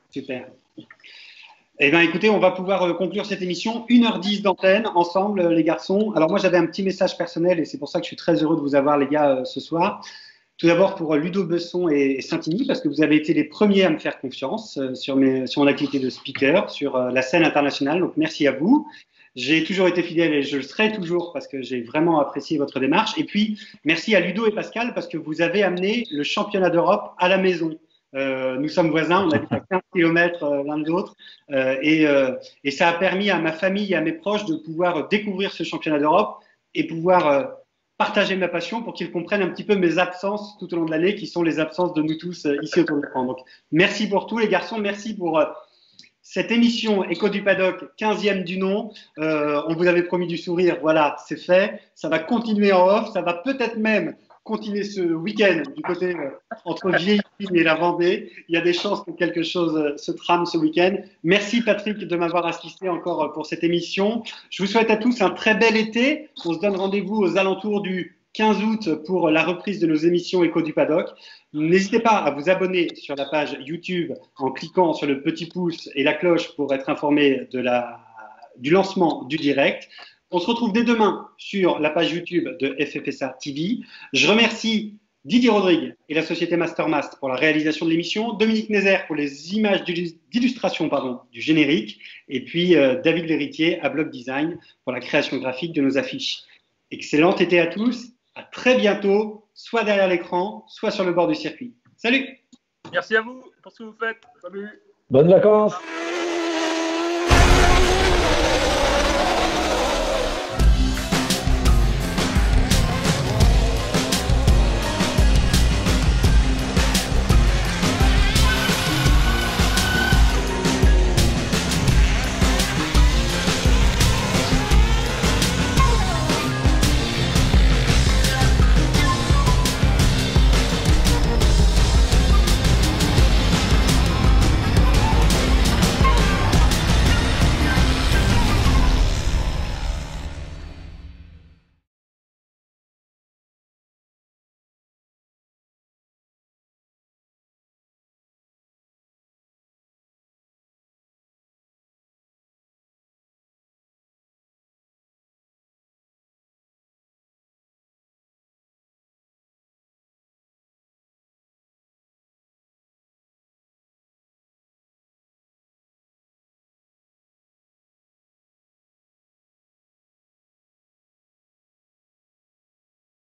S1: Super. Eh bien, écoutez, on va pouvoir conclure cette émission. 1h10 d'antenne ensemble, les garçons. Alors, moi, j'avais un petit message personnel et c'est pour ça que je suis très heureux de vous avoir, les gars, ce soir. Tout d'abord pour Ludo Besson et Saint-Igny, parce que vous avez été les premiers à me faire confiance sur mon activité de speaker, sur la scène internationale. Donc, merci à vous. J'ai toujours été fidèle et je le serai toujours parce que j'ai vraiment apprécié votre démarche. Et puis, merci à Ludo et Pascal parce que vous avez amené le championnat d'Europe à la maison. Nous sommes voisins, on habite à 15 km l'un de l'autre et ça a permis à ma famille et à mes proches de pouvoir découvrir ce championnat d'Europe et pouvoir partager ma passion pour qu'ils comprennent un petit peu mes absences tout au long de l'année qui sont les absences de nous tous ici autour de l'écran. Donc merci pour tout les garçons, merci pour cette émission Écho du Paddock, 15e du nom. On vous avait promis du sourire, voilà, c'est fait. Ça va continuer en off, ça va peut-être même continuer ce week-end du côté entre Vieille-Vigne et la Vendée. Il y a des chances que quelque chose se trame ce week-end. Merci Patrick de m'avoir assisté encore pour cette émission. Je vous souhaite à tous un très bel été. On se donne rendez-vous aux alentours du 15 août pour la reprise de nos émissions Écho du Paddock. N'hésitez pas à vous abonner sur la page YouTube en cliquant sur le petit pouce et la cloche pour être informé du lancement du direct. On se retrouve dès demain sur la page YouTube de FFSA TV. Je remercie Didier Rodrigue et la société Mastermast pour la réalisation de l'émission, Dominique Nézère pour les images d'illustration du générique, et puis David Lhéritier à Block Design pour la création graphique de nos affiches. Excellent été à tous, à très bientôt, soit derrière l'écran, soit sur le bord du circuit. Salut!
S4: Merci à vous pour ce que vous faites. Salut!
S2: Bonnes vacances!